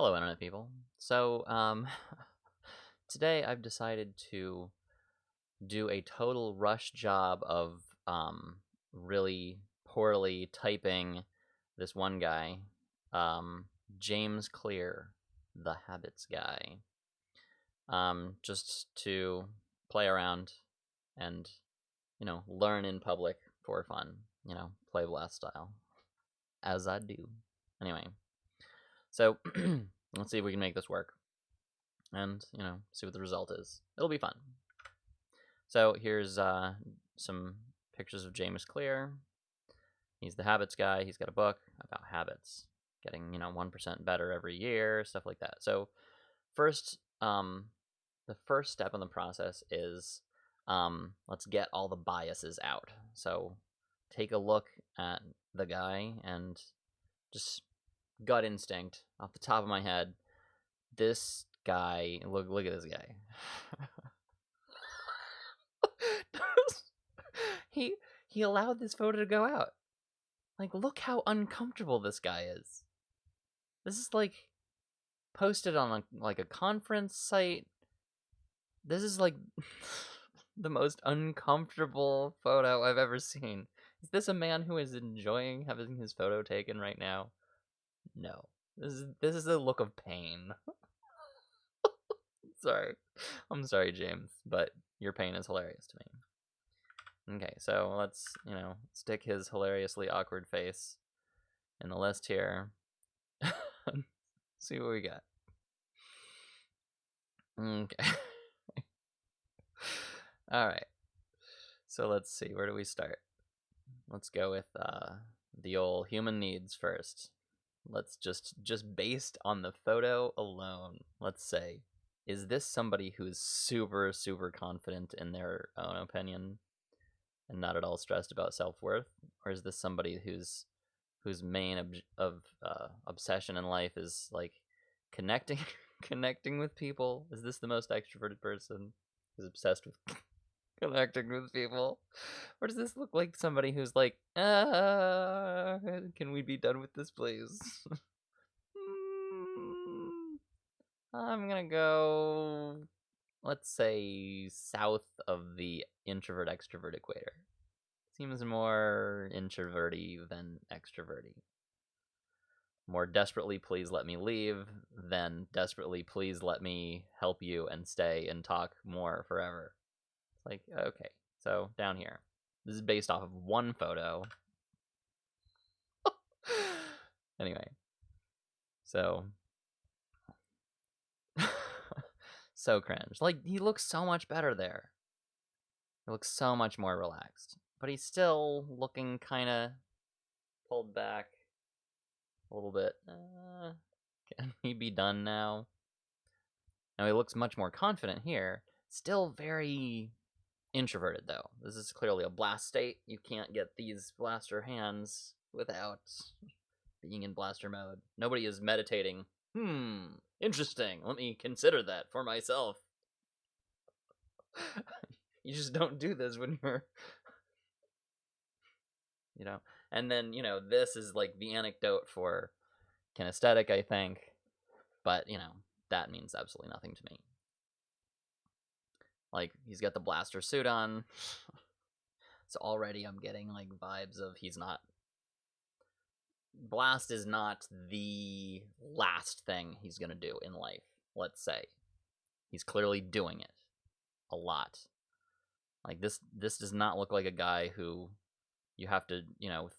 Hello, Internet people. So, today I've decided to do a total rush job of really poorly typing this one guy, um, James Clear, the habits guy, just to play around and, learn in public for fun, play blast style, as I do. Anyway, so let's see if we can make this work. And, see what the result is. It'll be fun. So here's some pictures of James Clear. He's the habits guy. He's got a book about habits, getting, 1% better every year, stuff like that. So first, the first step in the process is let's get all the biases out. So take a look at the guy and just gut instinct off the top of my head. This guy, look at this guy. he allowed this photo to go out. Like, look how uncomfortable this guy is. This is like posted on a conference site. This is like the most uncomfortable photo I've ever seen. Is this a man who is enjoying having his photo taken right now? No. This is a look of pain. Sorry. I'm sorry, James, but your pain is hilarious to me. Okay, so let's, stick his hilariously awkward face in the list here. See what we got. Okay. Alright. So let's see, where do we start? Let's go with the old human needs first. Let's just based on the photo alone, let's say, is this somebody who's super, super confident in their own opinion and not at all stressed about self-worth? Or is this somebody whose main obsession in life is like connecting connecting with people? Is this the most extroverted person who's obsessed with connecting with people? Or does this look like somebody who's like, can we be done with this, please? I'm gonna go, let's say, south of the introvert-extrovert equator. Seems more introverty than extroverty. More desperately, please let me leave, than desperately, please let me help you and stay and talk more forever. It's like, okay, so down here. This is based off of one photo. Anyway, so so cringe. Like, he looks so much better there. He looks so much more relaxed. But he's still looking kind of pulled back a little bit. Can he be done now? Now he looks much more confident here. Still very introverted, though. This is clearly a blast state. You can't get these blaster hands without being in blaster mode. Nobody is meditating. Interesting. Let me consider that for myself. You just don't do this when you're, And then, this is like the anecdote for kinesthetic, I think. But, that means absolutely nothing to me. Like, he's got the blaster suit on. So already I'm getting, like, vibes of he's not... Blast is not the last thing he's gonna do in life, let's say. He's clearly doing it a lot. Like, this does not look like a guy who you have to,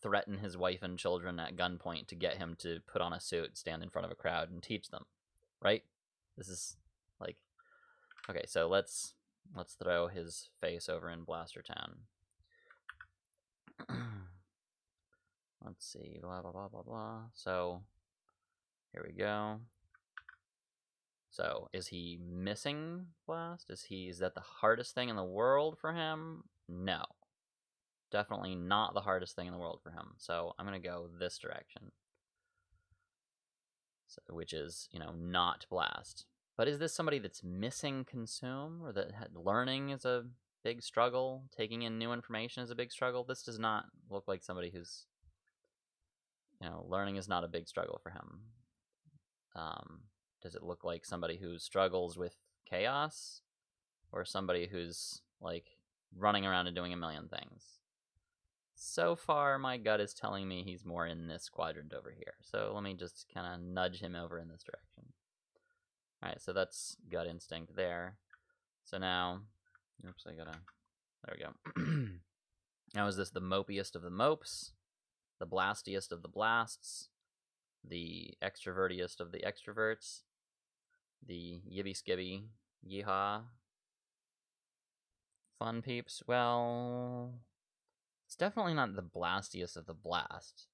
threaten his wife and children at gunpoint to get him to put on a suit, stand in front of a crowd, and teach them, right? This is, like... Okay, so let's throw his face over in Blaster Town. Let's see, blah, blah, blah, blah, blah. So, here we go. So, is he missing Blast? Is that the hardest thing in the world for him? No. Definitely not the hardest thing in the world for him. So, I'm going to go this direction. So, which is, not Blast. But is this somebody that's missing Consume? Or that learning is a big struggle? Taking in new information is a big struggle? This does not look like somebody who's... learning is not a big struggle for him. Does it look like somebody who struggles with chaos, or somebody who's like running around and doing a million things? So far, my gut is telling me he's more in this quadrant over here. So let me just kind of nudge him over in this direction. All right, so that's gut instinct there. So now, oops, I gotta, there we go. Now is this the mopiest of the mopes, the blastiest of the blasts, the extrovertiest of the extroverts, the yibby skibby yeehaw fun peeps? Well, it's definitely not the blastiest of the blast,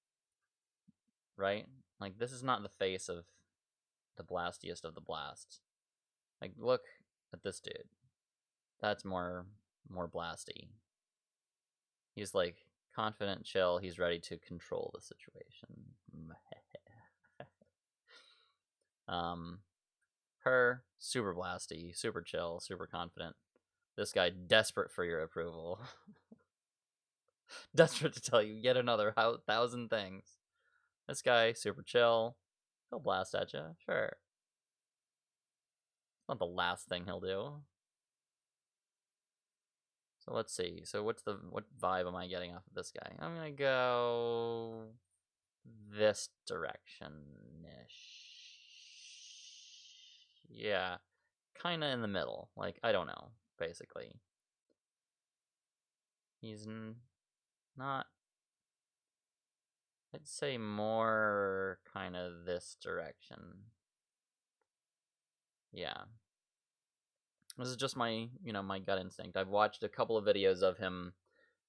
right? Like, this is not the face of the blastiest of the blast. Like, look at this dude. That's more blasty. He's like confident, chill. He's ready to control the situation. Her super blasty, super chill, super confident. This guy desperate for your approval. Desperate to tell you yet another 1,000 things. This guy super chill. He'll blast at you, sure. Not the last thing he'll do. So let's see. So what vibe am I getting off of this guy? I'm gonna go this direction-ish. Yeah, kind of in the middle. Like, I don't know, basically. He's not, I'd say more kind of this direction. Yeah. This is just my, my gut instinct. I've watched a couple of videos of him,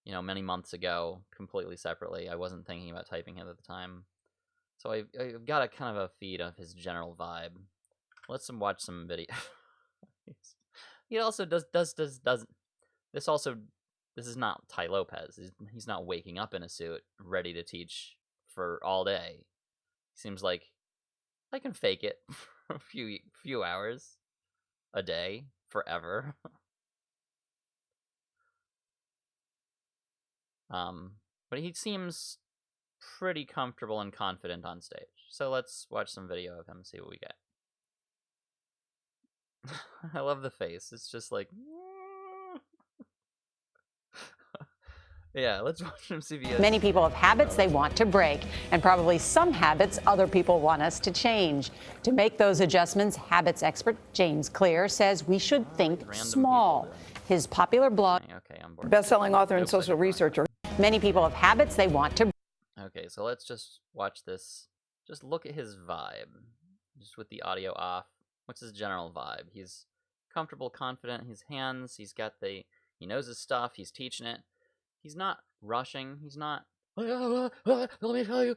many months ago, completely separately. I wasn't thinking about typing him at the time. So I've got a kind of a feed of his general vibe. Let's watch some video. He also doesn't. This is not Tai Lopez. He's not waking up in a suit, ready to teach for all day. Seems like I can fake it for a few hours a day, forever. But he seems pretty comfortable and confident on stage. So let's watch some video of him and see what we get. I love the face. It's just like, yeah, let's watch him see if he has... Many people have habits they want to break, and probably some habits other people want us to change. To make those adjustments, habits expert James Clear says we should think small. His popular blog, okay, I'm bored. Best-selling author and social researcher. Many people have habits they want to. Okay, so let's just watch this. Just look at his vibe, just with the audio off. What's his general vibe? He's comfortable, confident. His hands, he knows his stuff. He's teaching it. He's not rushing. He's not, let me tell you.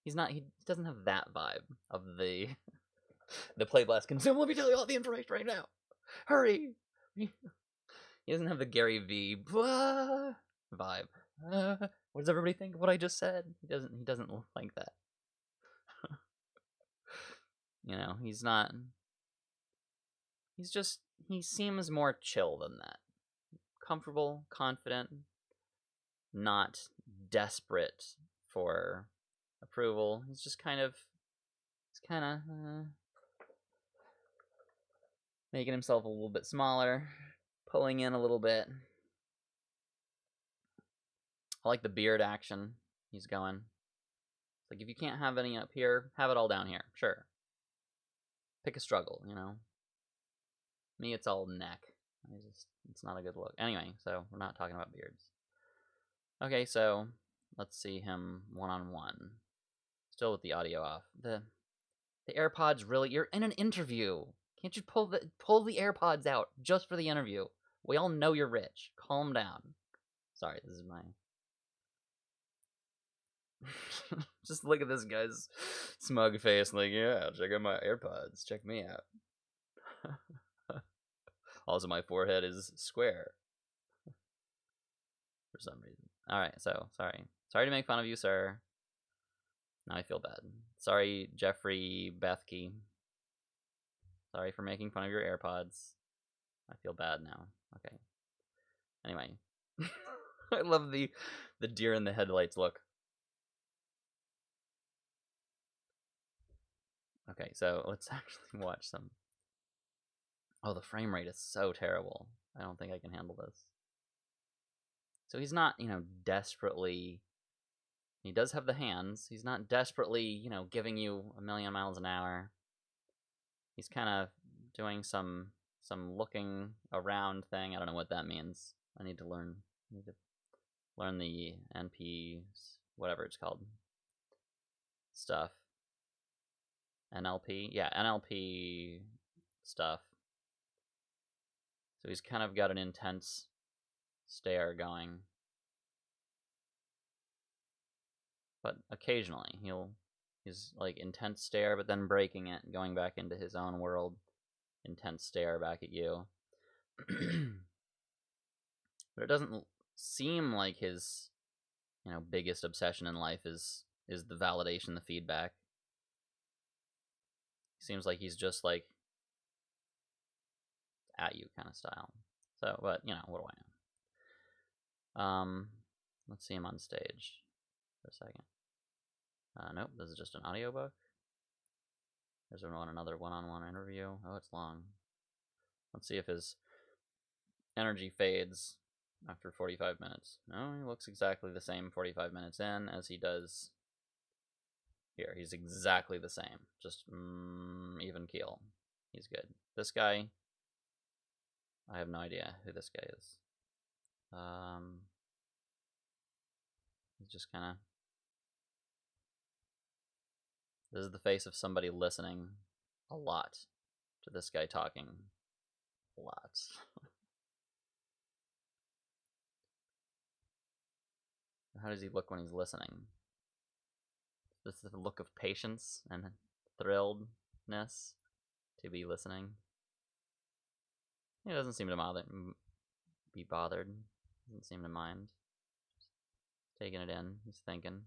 He's not, he doesn't have that vibe of the play, blast, consume. Let me tell you all the information right now. Hurry. He doesn't have the Gary V vibe. What does everybody think of what I just said? He doesn't look like that. He's not, he seems more chill than that. Comfortable, confident, not desperate for approval. He's kind of making himself a little bit smaller, pulling in a little bit. I like the beard action he's going. It's like, if you can't have any up here, have it all down here. Sure. Pick a struggle, Me, it's all neck. It's not a good look. Anyway, so we're not talking about beards. Okay, so let's see him one-on-one. Still with the audio off. The AirPods, really? You're in an interview. Can't you pull the AirPods out just for the interview? We all know you're rich. Calm down. Sorry, this is my... Just look at this guy's smug face, like, yeah, check out my AirPods. Check me out. Also, my forehead is square. For some reason. Alright, so, sorry. Sorry to make fun of you, sir. Now I feel bad. Sorry, Jeffrey Bethke. Sorry for making fun of your AirPods. I feel bad now. Okay. Anyway. I love the deer in the headlights look. Okay. Okay, so let's actually watch some. Oh, the frame rate is so terrible. I don't think I can handle this. So he's not, desperately. He does have the hands. He's not desperately, giving you 1,000,000 miles an hour. He's kind of doing some looking around thing. I don't know what that means. I need to learn the NPs, whatever it's called, stuff. NLP? Yeah, NLP stuff. So he's kind of got an intense stare going. But occasionally he's like intense stare, but then breaking it, going back into his own world. Intense stare back at you. But it doesn't seem like his, biggest obsession in life is the validation, the feedback. Seems like he's just like at you kind of style. So, but what do I know? Let's see him on stage for a second. Nope, this is just an audiobook. There's another one-on-one interview. Oh, it's long. Let's see if his energy fades after 45 minutes. No, he looks exactly the same 45 minutes in as he does here. He's exactly the same. Just even keel. He's good. This guy, I have no idea who this guy is. He's just kind of... This is the face of somebody listening a lot to this guy talking a lot. How does he look when he's listening? This is the look of patience and thrilledness to be listening. He doesn't seem to be bothered. Doesn't seem to mind. Just taking it in. He's thinking.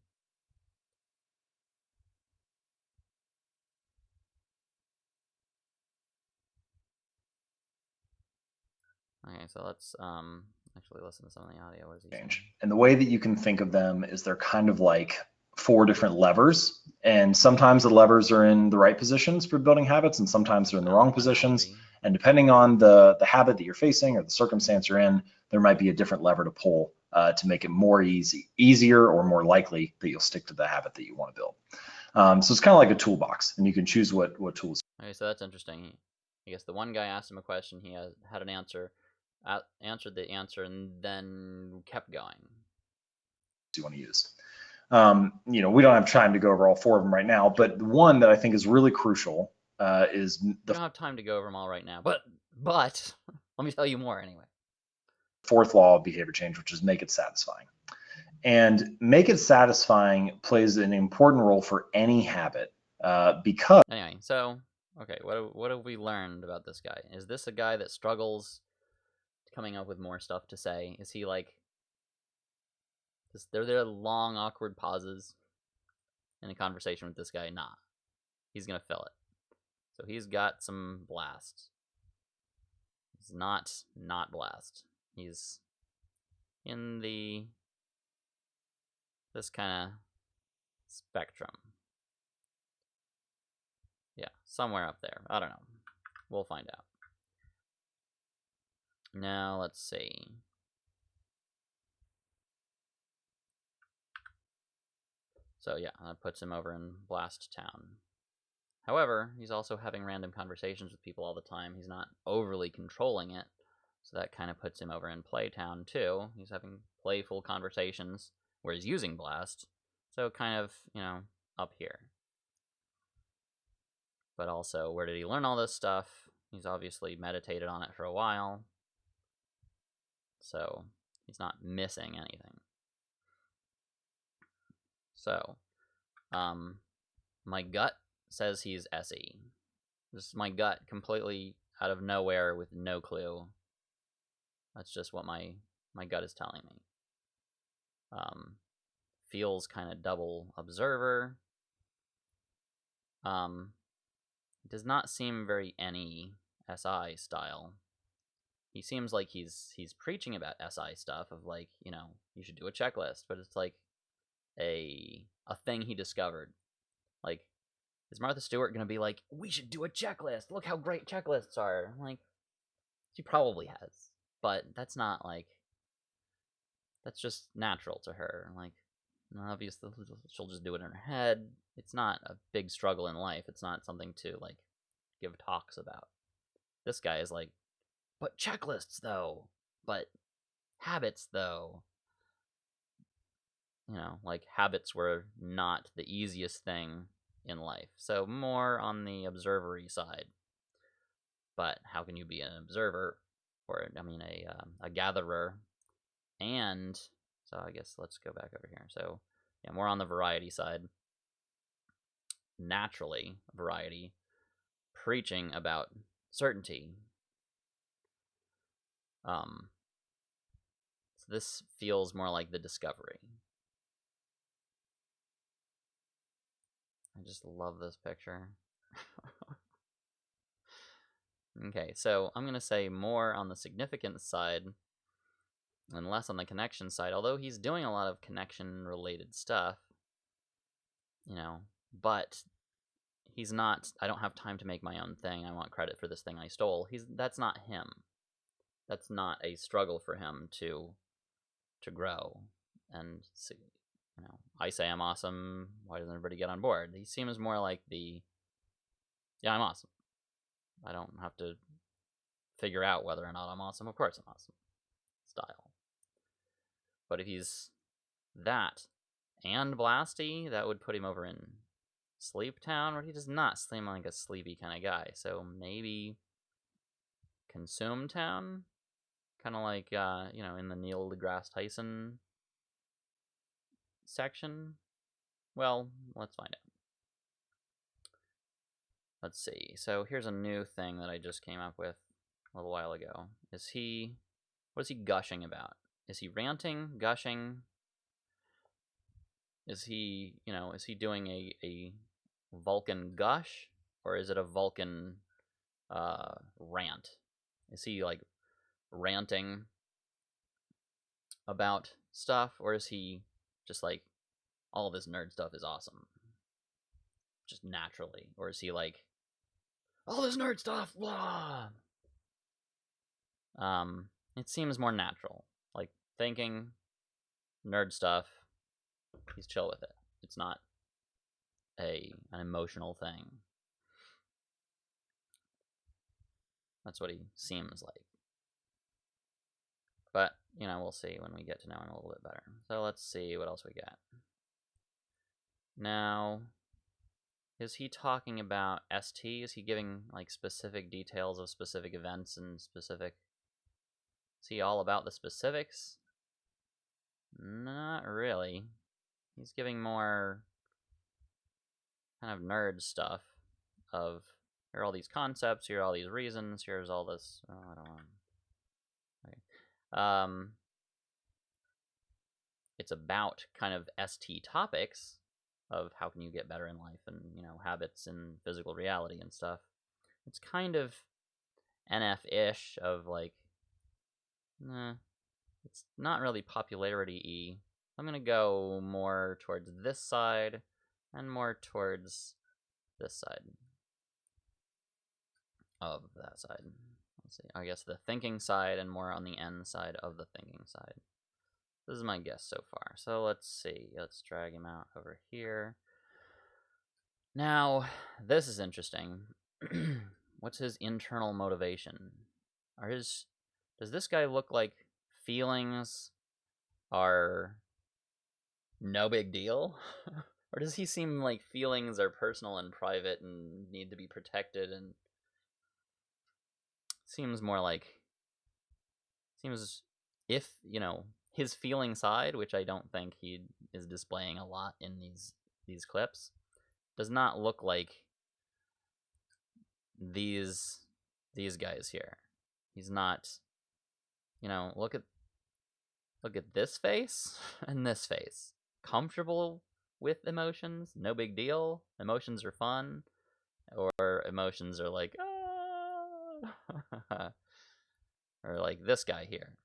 Okay, so let's actually listen to some of the audio. What is he saying? And the way that you can think of them is they're kind of like 4 different levers, and sometimes the levers are in the right positions for building habits, and sometimes they're in the wrong positions. And depending on the habit that you're facing or the circumstance you're in, there might be a different lever to pull to make it more easier or more likely that you'll stick to the habit that you want to build. So it's kind of like a toolbox, and you can choose what tools. Okay, so that's interesting. I guess the one guy asked him a question, he had an answer, answered the answer, and then kept going. You want to use. We don't have time to go over all 4 of them right now, but the one that I think is really crucial is we don't have time to go over them all right now, but let me tell you more anyway. 4th law of behavior change, which is make it satisfying. And make it satisfying plays an important role for any habit because... Anyway, so, okay, what have we learned about this guy? Is this a guy that struggles coming up with more stuff to say? Is he like... There long, awkward pauses in a conversation with this guy? Nah. He's gonna fill it. So he's got some blast. He's not blast. He's in this kind of spectrum. Yeah, somewhere up there. I don't know. We'll find out. Now, let's see. So yeah, that puts him over in Blast Town. However, he's also having random conversations with people all the time. He's not overly controlling it, so that kind of puts him over in Playtown too. He's having playful conversations where he's using Blast, so kind of, up here. But also, where did he learn all this stuff? He's obviously meditated on it for a while, so he's not missing anything. So, my gut says he's SE. This is my gut, completely out of nowhere with no clue. That's just what my gut is telling me. Feels kind of double observer. Does not seem very any SI style. He seems like he's preaching about SI stuff of like, you should do a checklist, but it's like a thing he discovered. Like, is Martha Stewart going to be like, we should do a checklist. Look how great checklists are. Like, she probably has. But that's not like, that's just natural to her. Like, obviously, she'll just do it in her head. It's not a big struggle in life. It's not something to, like, give talks about. This guy is like, but checklists, though. But habits, though. You know, like, habits were not the easiest thing in life. So more on the observery side. But how can you be an observer, or I mean a gatherer, and so I guess let's go back over here. So yeah, more on the variety side. Naturally, variety, preaching about certainty. So this feels more like the discovery. I just love this picture. Okay, so I'm going to say more on the significance side and less on the connection side, although he's doing a lot of connection-related stuff, you know, but he's not, I don't have time to make my own thing, I want credit for this thing I stole. That's not him. That's not a struggle for him to grow and see, you know, I say I'm awesome, why doesn't everybody get on board? He seems more like the, yeah, I'm awesome. I don't have to figure out whether or not I'm awesome. Of course I'm awesome style. But if he's that and blasty, that would put him over in Sleep Town, where he does not seem like a sleepy kind of guy. So maybe Consume Town, kind of like you know, in the Neil deGrasse Tyson section. Well, let's find out. Let's see. So here's a new thing that I just came up with a little while ago. What is he gushing about? Is he ranting, gushing? Is he, you know, is he doing a Vulcan gush, or is it a Vulcan rant? Is he like ranting about stuff, or is he just like, all this nerd stuff is awesome, just naturally? Or is he like, all this nerd stuff, blah? It seems more natural, like thinking nerd stuff. He's chill with it. It's not an emotional thing. That's what he seems like. But, you know, we'll see when we get to know him a little bit better. So let's see what else we got. Now, is he talking about ST? Is he giving, like, specific details of specific events and specific... Is he all about the specifics? Not really. He's giving more kind of nerd stuff of, here are all these concepts, here are all these reasons, here's all this... Oh, I don't know. Okay. It's about kind of ST topics of how can you get better in life, and, you know, habits and physical reality and stuff. It's kind of NF-ish of like, it's not really popularity-y. I'm gonna go more towards this side and more towards this side of that side. Let's see, I guess the thinking side and more on the N side of the thinking side. This is my guess so far. So let's see. Let's drag him out over here. Now, this is interesting. What's his internal motivation? Does this guy look like feelings are no big deal? Or does he seem like feelings are personal and private and need to be protected, and seems more like, if, you know, his feeling side, which I don't think he is displaying a lot in these clips, does not look like these guys here. He's not, you know, look at this face and this face. Comfortable with emotions, no big deal. Emotions are fun, or emotions are like, ah, or like this guy here.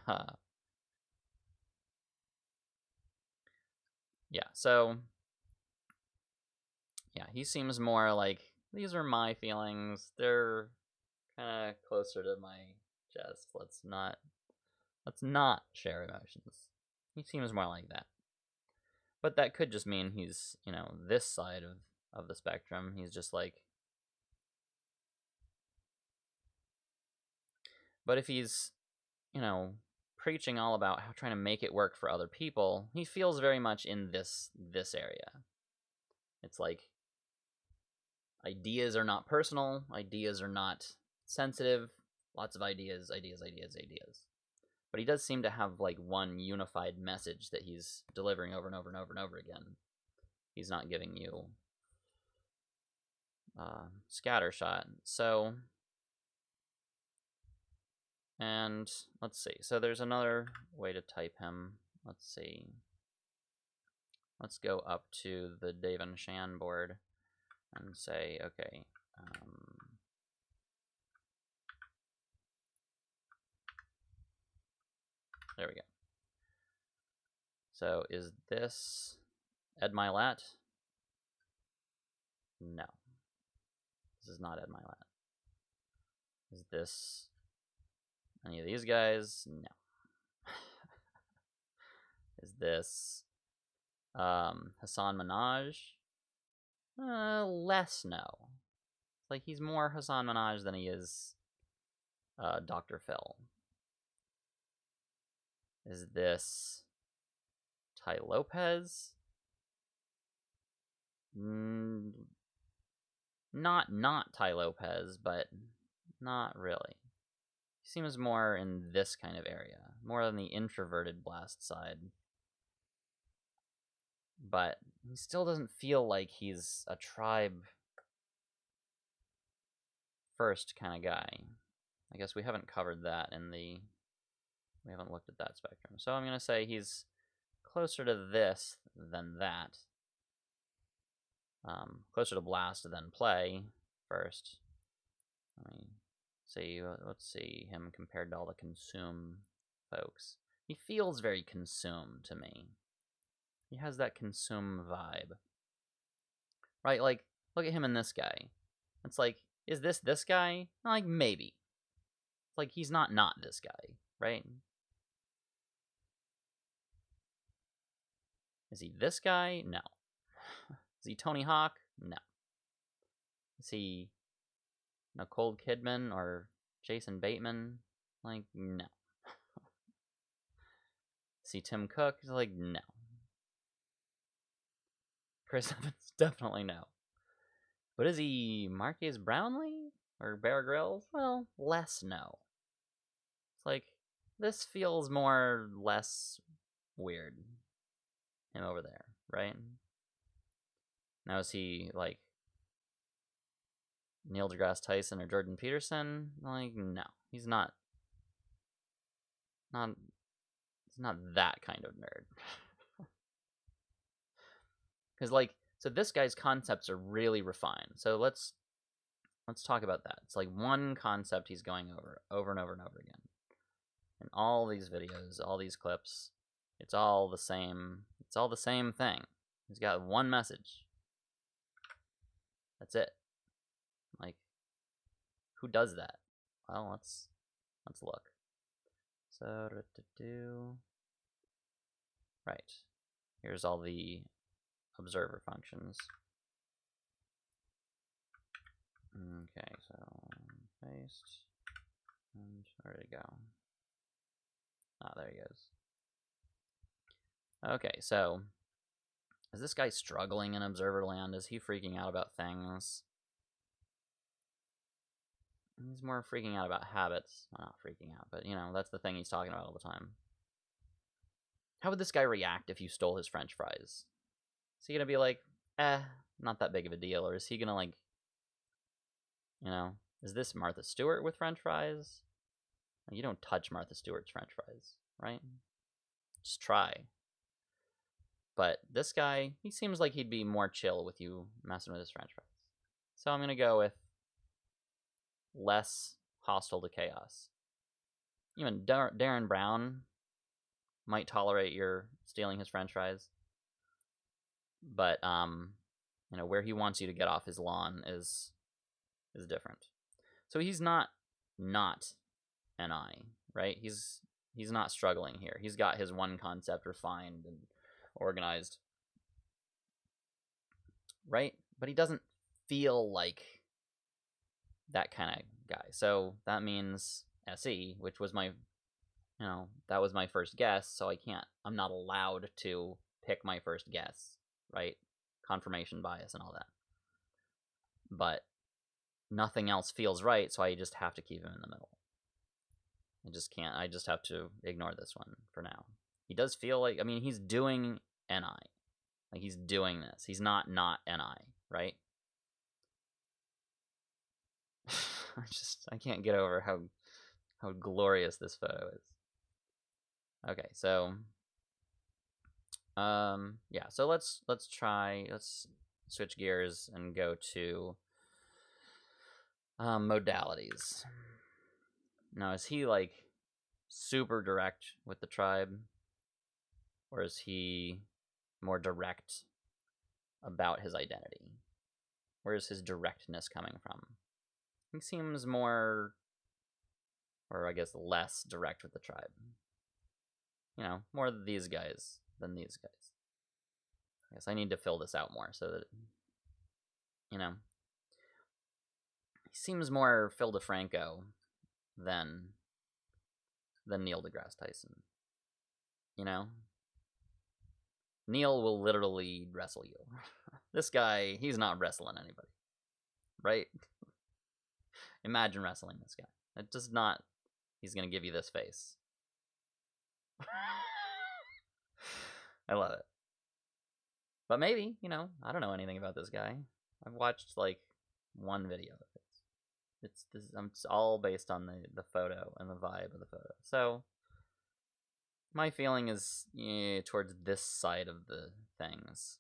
Ah. Yeah, so Yeah, he seems more like, these are my feelings. They're kind of closer to my chest. Let's not share emotions. He seems more like that. But that could just mean he's, this side of the spectrum. He's just like, but if he's, preaching all about how trying to make it work for other people, he feels very much in this area. It's like, ideas are not personal, ideas are not sensitive, lots of ideas. But he does seem to have like one unified message that he's delivering over and over and over and over again. He's not giving you scattershot. So, and let's see. So there's another way to type him. Let's see. Let's go up to the Dave Shan board and say, okay, there we go. So is this Ed Milet? No. This is not Ed Milet. Is this any of these guys? No. Is this Hassan Minaj? Less no. It's like he's more Hassan Minaj than he is Dr. Phil. Is this Ty Lopez? Not Ty Lopez, but not really. He seems more in this kind of area, more than the introverted blast side. But he still doesn't feel like he's a tribe first kind of guy. I guess we haven't covered that we haven't looked at that spectrum. So I'm going to say he's closer to this than that. Closer to blast than play first. Let's see him compared to all the consume folks. He feels very consume to me. He has that consume vibe. Right, like, look at him and this guy. It's like, is this guy? Like, maybe. It's like, he's not this guy, right? Is he this guy? No. Is he Tony Hawk? No. Is he Nicole Kidman or Jason Bateman? Like, no. Is he Tim Cook? Like, no. Chris Evans? Definitely no. But is he Marquise Brownlee? Or Bear Grylls? Well, less no. It's like, this feels less weird. Him over there, right? Now is he like Neil deGrasse Tyson or Jordan Peterson? Like, no. He's not that kind of nerd. Because so this guy's concepts are really refined. So let's talk about that. It's like one concept he's going over and over and over again. In all these videos, all these clips, it's all the same. It's all the same thing. He's got one message. That's it. Like, who does that? Well, let's look. So right. Here's all the observer functions. Okay, so paste, and where did it go? There he goes. Okay, so is this guy struggling in observer land? Is he freaking out about things? He's more freaking out about habits. Well, not freaking out, but that's the thing he's talking about all the time. How would this guy react if you stole his French fries? Is he gonna be like, not that big of a deal? Or is he gonna like, is this Martha Stewart with French fries? You don't touch Martha Stewart's French fries, right? Just try. But this guy, he seems like he'd be more chill with you messing with his French fries. So I'm gonna go with less hostile to chaos. Even Darren Brown might tolerate your stealing his French fries, but where he wants you to get off his lawn is different. So he's not NI, right? He's not struggling here. He's got his one concept refined and organized, right? But he doesn't feel like that kind of guy. So that means SE, which was my, that was my first guess. So I'm not allowed to pick my first guess, right? Confirmation bias and all that. But nothing else feels right, so I just have to keep him in the middle. I just have to ignore this one for now. He does feel like, he's doing NI. Like, he's doing this. He's not NI, right? I can't get over how glorious this photo is. Okay, so yeah, so let's switch gears and go to modalities. Now, is he like super direct with the tribe, or is he more direct about his identity? Where is his directness coming from? He seems more, or I guess less direct with the tribe. More these guys than these guys. I guess I need to fill this out more so that, he seems more Phil DeFranco than Neil deGrasse Tyson. Neil will literally wrestle you. This guy, he's not wrestling anybody, right? Imagine wrestling this guy. It does not. He's gonna give you this face. I love it. But maybe, I don't know anything about this guy. I've watched like one video of it. It's all based on the photo and the vibe of the photo. So my feeling is towards this side of the things.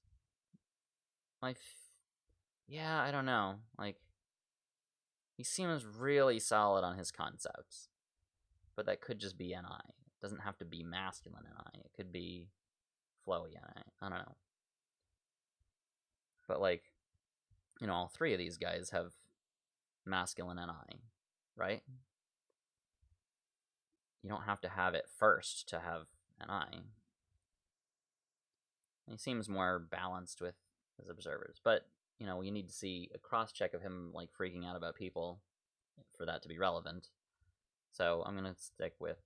Yeah, I don't know. Like, he seems really solid on his concepts, but that could just be NI. It doesn't have to be masculine NI. It could be flowy NI. I don't know. But like, all three of these guys have masculine NI, right? You don't have to have it first to have NI. He seems more balanced with his observers, but you need to see a cross-check of him like freaking out about people for that to be relevant. So I'm gonna stick with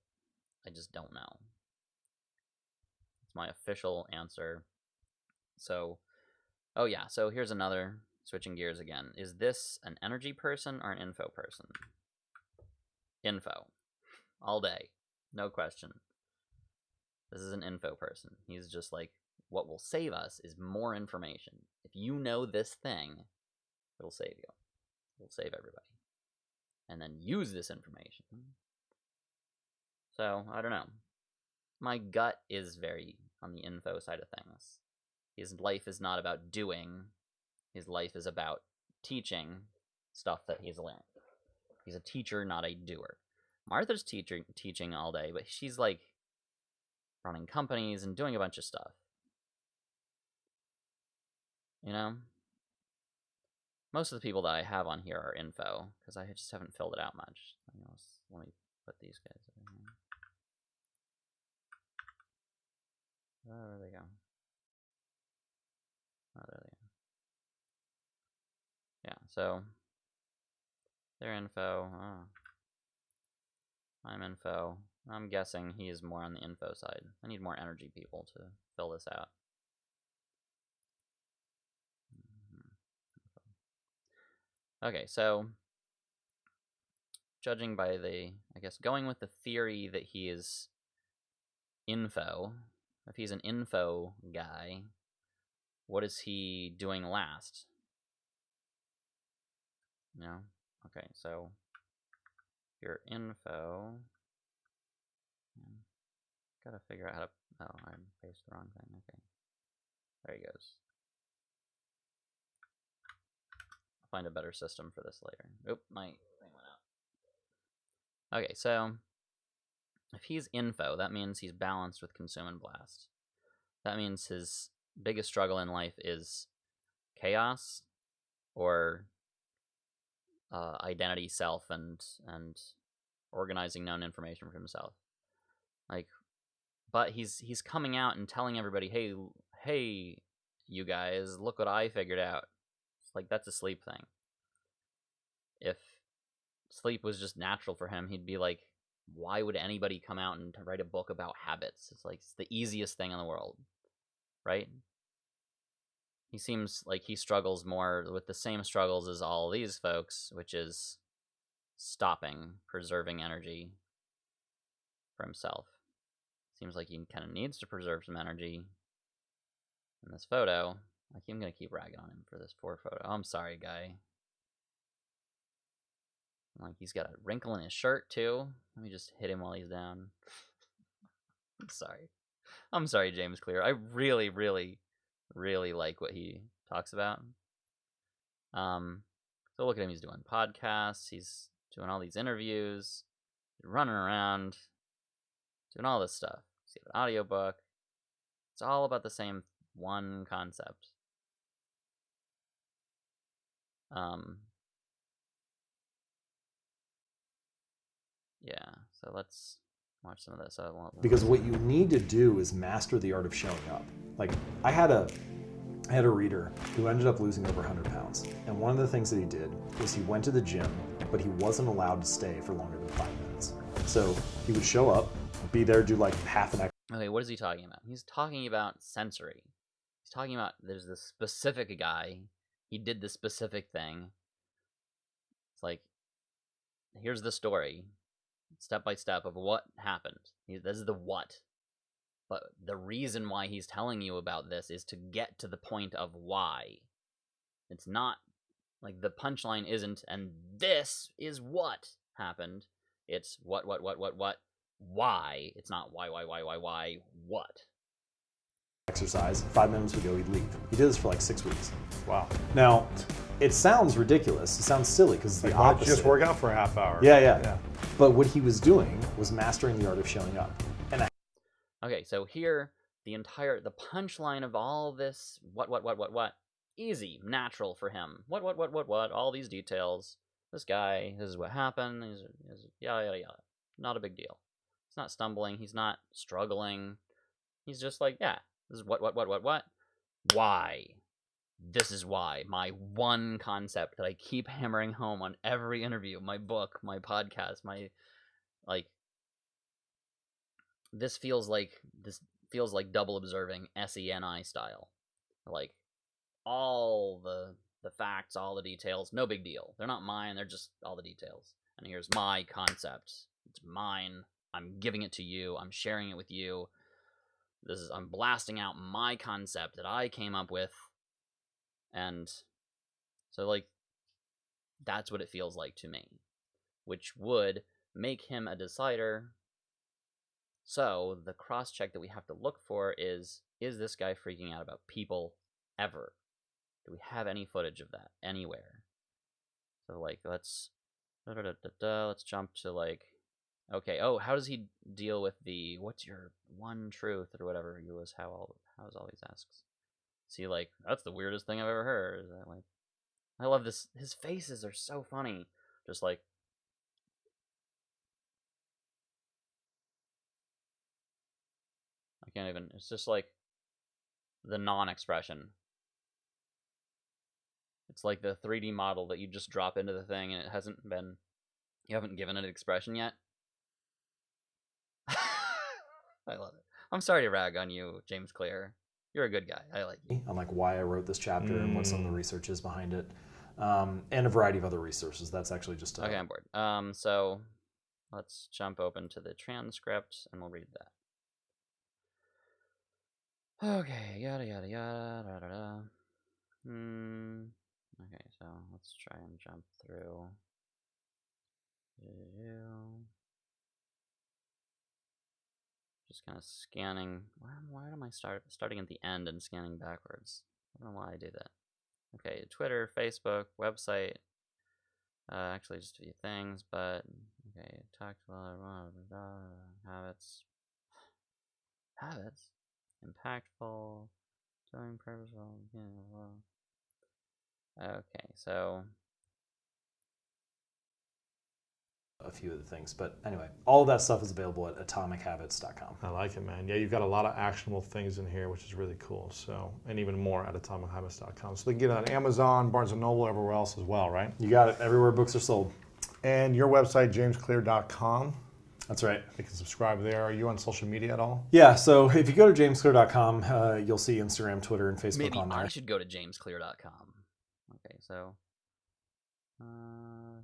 I just don't know. It's my official answer. So, oh yeah, so here's another, switching gears again. Is this an energy person or an info person? Info. All day. No question. This is an info person. He's just like, what will save us is more information. If you know this thing, it'll save you. It'll save everybody. And then use this information. So, I don't know. My gut is very on the info side of things. His life is not about doing. His life is about teaching stuff that he's learned. He's a teacher, not a doer. Martha's teaching all day, but she's like running companies and doing a bunch of stuff. Most of the people that I have on here are info, because I just haven't filled it out much. Let me put these guys over here. Oh, there they go. Oh, there they go. Yeah, so they're info. Oh. I'm info. I'm guessing he is more on the info side. I need more energy people to fill this out. Okay, so judging by going with the theory that he is info, if he's an info guy, what is he doing last? Okay, so your info. Gotta figure out how to. Oh, I pasted the wrong thing. Okay, there he goes. I'll find a better system for this later. Oop, my thing went out. Okay, so if he's info, that means he's balanced with consume and blast. That means his biggest struggle in life is chaos or identity self and organizing known information for himself. Like, but he's coming out and telling everybody, hey, you guys, look what I figured out. It's like, that's a sleep thing. If sleep was just natural for him, he'd be like, why would anybody come out and write a book about habits? It's like, it's the easiest thing in the world, right? He seems like he struggles more with the same struggles as all these folks, which is stopping, preserving energy for himself. Seems like he kind of needs to preserve some energy in this photo. I'm going to keep ragging on him for this poor photo. Oh, I'm sorry, guy. Like, he's got a wrinkle in his shirt, too. Let me just hit him while he's down. I'm sorry. I'm sorry, James Clear. I really, really, really like what he talks about. So look at him. He's doing podcasts. He's doing all these interviews. He's running around, doing all this stuff. He's got an audiobook. It's all about the same one concept. Yeah, so let's watch some of this. Because what you need to do is master the art of showing up. Like, I had a reader who ended up losing over 100 pounds. And one of the things that he did was he went to the gym, but he wasn't allowed to stay for longer than 5 minutes. So he would show up, be there, do like half an hour. Okay, what is he talking about? He's talking about sensory. He's talking about there's this specific guy. He did this specific thing. It's like, here's the story, step by step, of what happened. This is the what. But the reason why he's telling you about this is to get to the point of why. It's not, like, the punchline isn't, and this is what happened. It's what, why. It's not why, what. Exercise, 5 minutes would go, he'd leave. He did this for like 6 weeks. Wow. Now, it sounds ridiculous. It sounds silly because it's the opposite. Just work out for a half hour. Yeah. But what he was doing was mastering the art of showing up. And okay, so here, the punchline of all this, what, easy, natural for him. What, all these details. This guy, this is what happened, yada. Not a big deal. He's not stumbling, he's not struggling. He's just like, yeah, this is what, why. This is why. My one concept that I keep hammering home on every interview, my book, my podcast, this feels like double observing SENI style. Like, all the facts, all the details, no big deal. They're not mine, they're just all the details. And here's my concept. It's mine. I'm giving it to you. I'm sharing it with you. I'm blasting out my concept that I came up with. And so, like, that's what it feels like to me, which would make him a decider. So the cross-check that we have to look for is this guy freaking out about people ever? Do we have any footage of that anywhere? So, like, let's jump to, like, okay, how does he deal with the what's your one truth or whatever how always asks. See, like, that's the weirdest thing I've ever heard. Is that, like, I love this. His faces are so funny. Just like, I can't even, it's just like the non-expression. It's like the 3D model that you just drop into the thing and you haven't given it expression yet. I love it. I'm sorry to rag on you, James Clear. You're a good guy. I like you. on like why I wrote this chapter and what some of the research is behind it, and a variety of other resources. That's actually just okay. I'm bored. So let's jump open to the transcript and we'll read that. Okay, yada. Okay, so let's try and jump through. Just kind of scanning. Why am I starting at the end and scanning backwards? I don't know why I do that. Okay, Twitter, Facebook, website. Actually, just a few things, but okay. Talked about habits. Impactful. Doing purposeful. Okay, so a few of the things. But anyway, all of that stuff is available at atomichabits.com. I like it, man. Yeah, you've got a lot of actionable things in here, which is really cool. So, and even more at atomichabits.com. So they can get it on Amazon, Barnes & Noble, everywhere else as well, right? You got it everywhere books are sold. And your website, jamesclear.com. That's right. They can subscribe there. Are you on social media at all? Yeah, so if you go to jamesclear.com, you'll see Instagram, Twitter, and Facebook maybe on there. I should go to jamesclear.com. Okay, so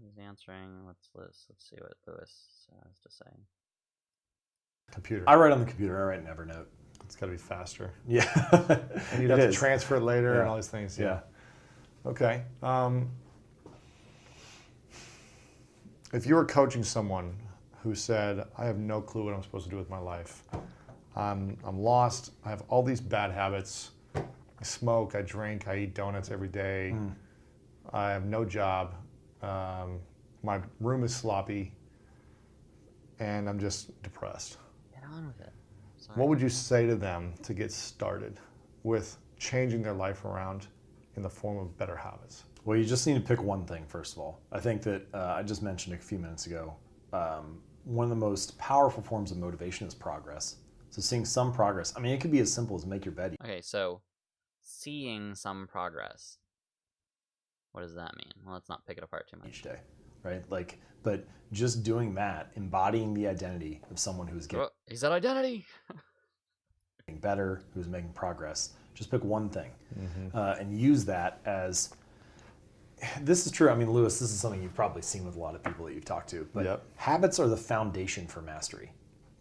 he's answering. Let's see what Lewis has to say. Computer. I write on the computer. I write in Evernote. It's got to be faster. Yeah. And you'd have to transfer it later and all these things. Yeah. Okay. If you were coaching someone who said, I have no clue what I'm supposed to do with my life. I'm lost. I have all these bad habits. I smoke, I drink, I eat donuts every day. I have no job. My room is sloppy. And I'm just depressed. Get on with it. Sorry. What would you say to them to get started with changing their life around in the form of better habits? Well, you just need to pick one thing, first of all. I think that I just mentioned a few minutes ago, one of the most powerful forms of motivation is progress. So seeing some progress, I mean, it could be as simple as make your bed. Okay, so seeing some progress. What does that mean? Well, let's not pick it apart too much. Each day, right? Like, but just doing that, embodying the identity of someone who's getting He said identity. better, who's making progress. Just pick one thing and use that as. This is true. I mean, Lewis, this is something you've probably seen with a lot of people that you've talked to. But habits are the foundation for mastery.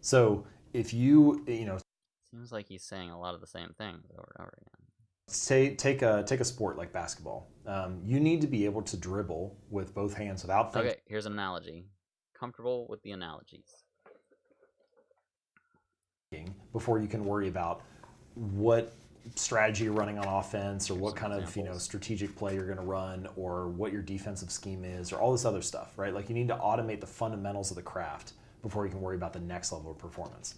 So if you Seems like he's saying a lot of the same things over and over again. say take a sport like basketball. You need to be able to dribble with both hands without thinking. Okay, here's an analogy. Comfortable with the analogies. Before you can worry about what strategy you're running on offense or what kind of strategic play you're going to run or what your defensive scheme is or all this other stuff, right? Like you need to automate the fundamentals of the craft before you can worry about the next level of performance.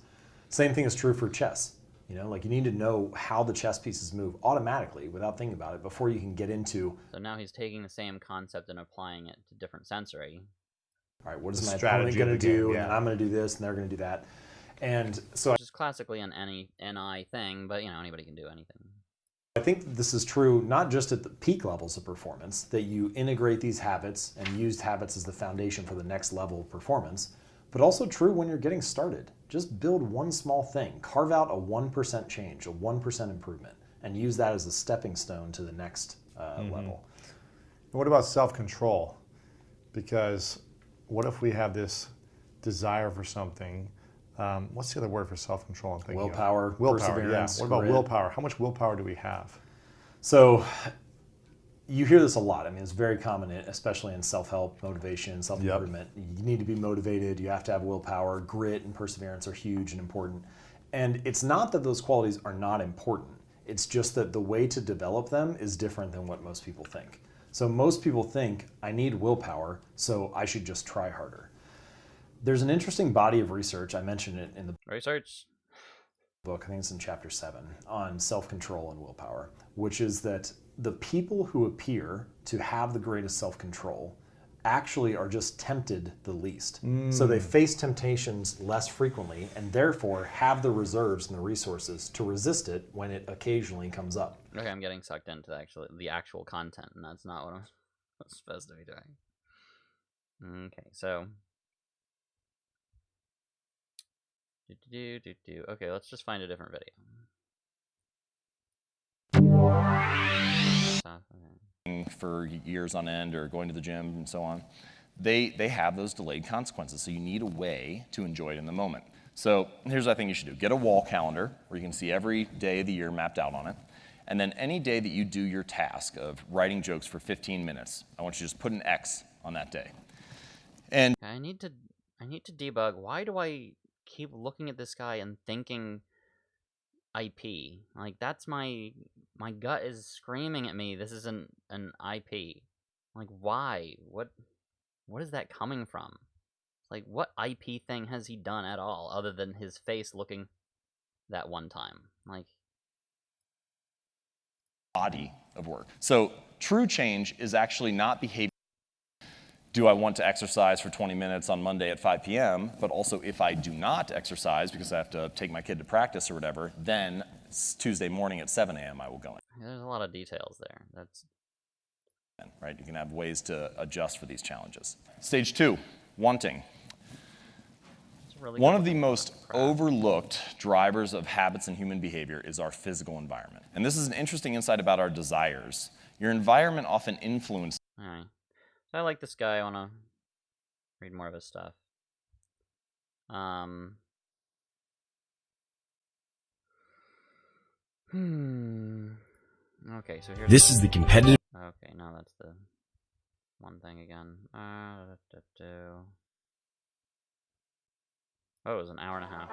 Same thing is true for chess. Like you need to know how the chess pieces move automatically without thinking about it before you can get into. So now he's taking the same concept and applying it to different sensory. All right, what is my opponent going to do? And then I'm going to do this and they're going to do that. And so Which is classically an NI thing, but anybody can do anything. I think this is true not just at the peak levels of performance, that you integrate these habits and use habits as the foundation for the next level of performance, but also true when you're getting started. Just build one small thing, carve out a 1% change, a 1% improvement, and use that as a stepping stone to the next level. And what about self-control? Because what if we have this desire for something? What's the other word for self-control? I'm thinking Willpower, perseverance. yeah. What about grit. willpower? How much willpower do we have? So you hear this a lot. I mean, it's very common, especially in self-help, motivation, self-improvement. You need to be motivated. You have to have willpower. Grit and perseverance are huge and important. And it's not that those qualities are not important. It's just that the way to develop them is different than what most people think. So most people think, I need willpower, so I should just try harder. There's an interesting body of research, I mentioned it in the book, I think it's in chapter 7, on self-control and willpower, which is that the people who appear to have the greatest self-control actually are just tempted the least. So they face temptations less frequently and therefore have the reserves and the resources to resist it when it occasionally comes up. Okay, I'm getting sucked into the actual content, and that's not what I'm supposed to be doing. Okay, so okay, let's just find a different video. For years on end or going to the gym and so on, they have those delayed consequences. So you need a way to enjoy it in the moment. So here's what I think you should do. Get a wall calendar where you can see every day of the year mapped out on it. And then any day that you do your task of writing jokes for 15 minutes, I want you to just put an X on that day. And I need to debug. Why do I keep looking at this guy and thinking IP? Like, that's my gut is screaming at me. This isn't an IP. Like, why? What is that coming from? Like, what IP thing has he done at all other than his face looking that one time? Like, body of work. So true change is actually not behavior. Do I want to exercise for 20 minutes on Monday at 5 p.m., but also if I do not exercise because I have to take my kid to practice or whatever, then Tuesday morning at 7 a.m. I will go in. There's a lot of details there. That's right. You can have ways to adjust for these challenges. Stage 2, wanting. really One of the most overlooked drivers of habits and human behavior is our physical environment. And this is an interesting insight about our desires. Your environment often influences. All right. So I like this guy. I want to read more of his stuff. Okay, so here's. This is the competitive. Okay, now that's the one thing again. Oh, it was an hour and a half.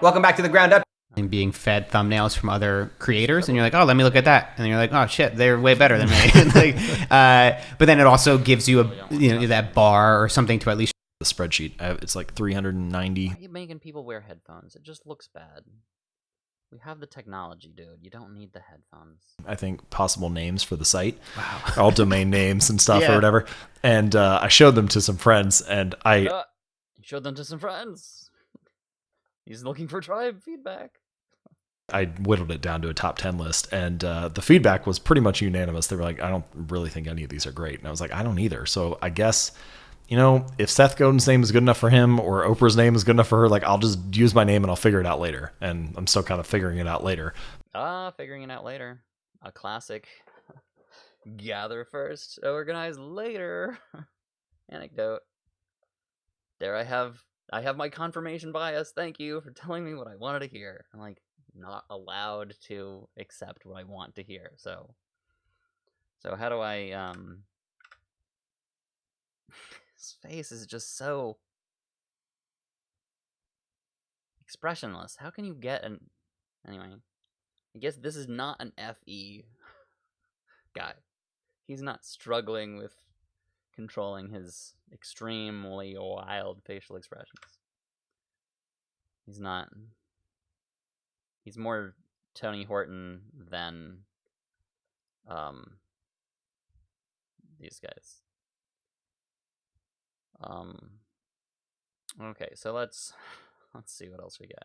Welcome back to the Ground Up. And being fed thumbnails from other creators, and you're like, oh, let me look at that, and you're like, oh shit, they're way better than me. But then it also gives you that bar or something to at least The spreadsheet. It's like 390. Why are you making people wear headphones? It just looks bad. We have the technology, dude. You don't need the headphones. I think possible names for the site. Wow. All domain names and stuff or whatever. And I showed them to some friends, and You showed them to some friends. He's looking for tribe feedback. I whittled it down to a top 10 list, and the feedback was pretty much unanimous. They were like, I don't really think any of these are great. And I was like, I don't either. So I guess, if Seth Godin's name is good enough for him or Oprah's name is good enough for her, like, I'll just use my name and I'll figure it out later. And I'm still kind of figuring it out later. Figuring it out later. A classic. Gather first, organize later. Anecdote. There I have my confirmation bias. Thank you for telling me what I wanted to hear. I'm like not allowed to accept what I want to hear. So how do I his face is just so expressionless. How can you get anyway, I guess this is not an FE guy. He's not struggling with controlling his extremely wild facial expressions. He's not. He's more Tony Horton than these guys. Okay, so let's see what else we get.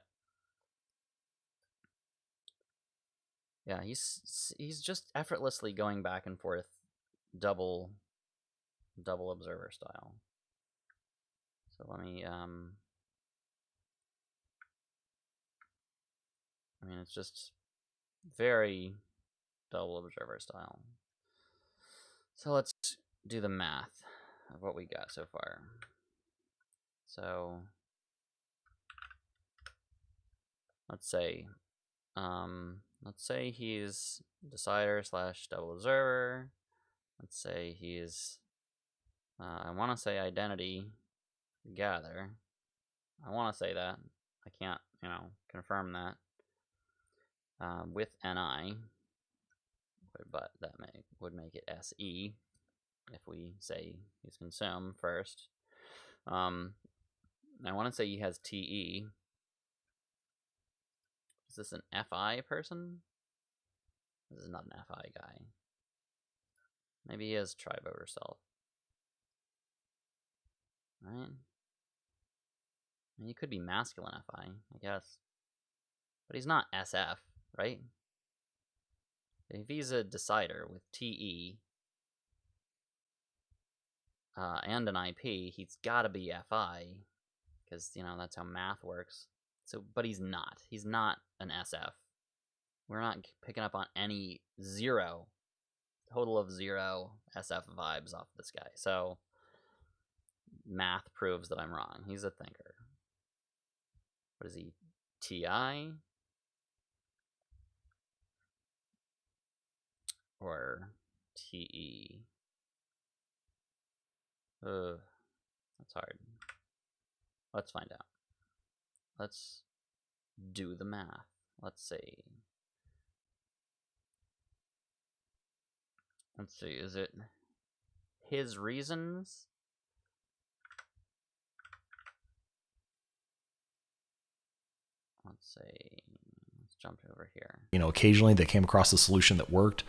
Yeah, he's just effortlessly going back and forth, double observer style. So let me I mean, it's just very double observer style. So let's do the math of what we got so far. So let's say he's decider / double observer. Let's say he's I want to say identity gather. I want to say that. I can't, confirm that. With NI, but that would make it SE if we say he's consume first. I want to say he has TE. Is this an FI person? This is not an FI guy. Maybe he has tribe over self. Right? I mean, he could be masculine FI, I guess. But he's not SF, right? If he's a decider with TE and an IP, he's got to be FI, because, that's how math works. So, but he's not. He's not an SF. We're not picking up on any total of 0 SF vibes off this guy. So, math proves that I'm wrong. He's a thinker. What is he? TI? Or TE? That's hard. Let's find out. Let's do the math. Let's see. Is it his reasons? Let's jump over here. You know, occasionally they came across a solution that worked.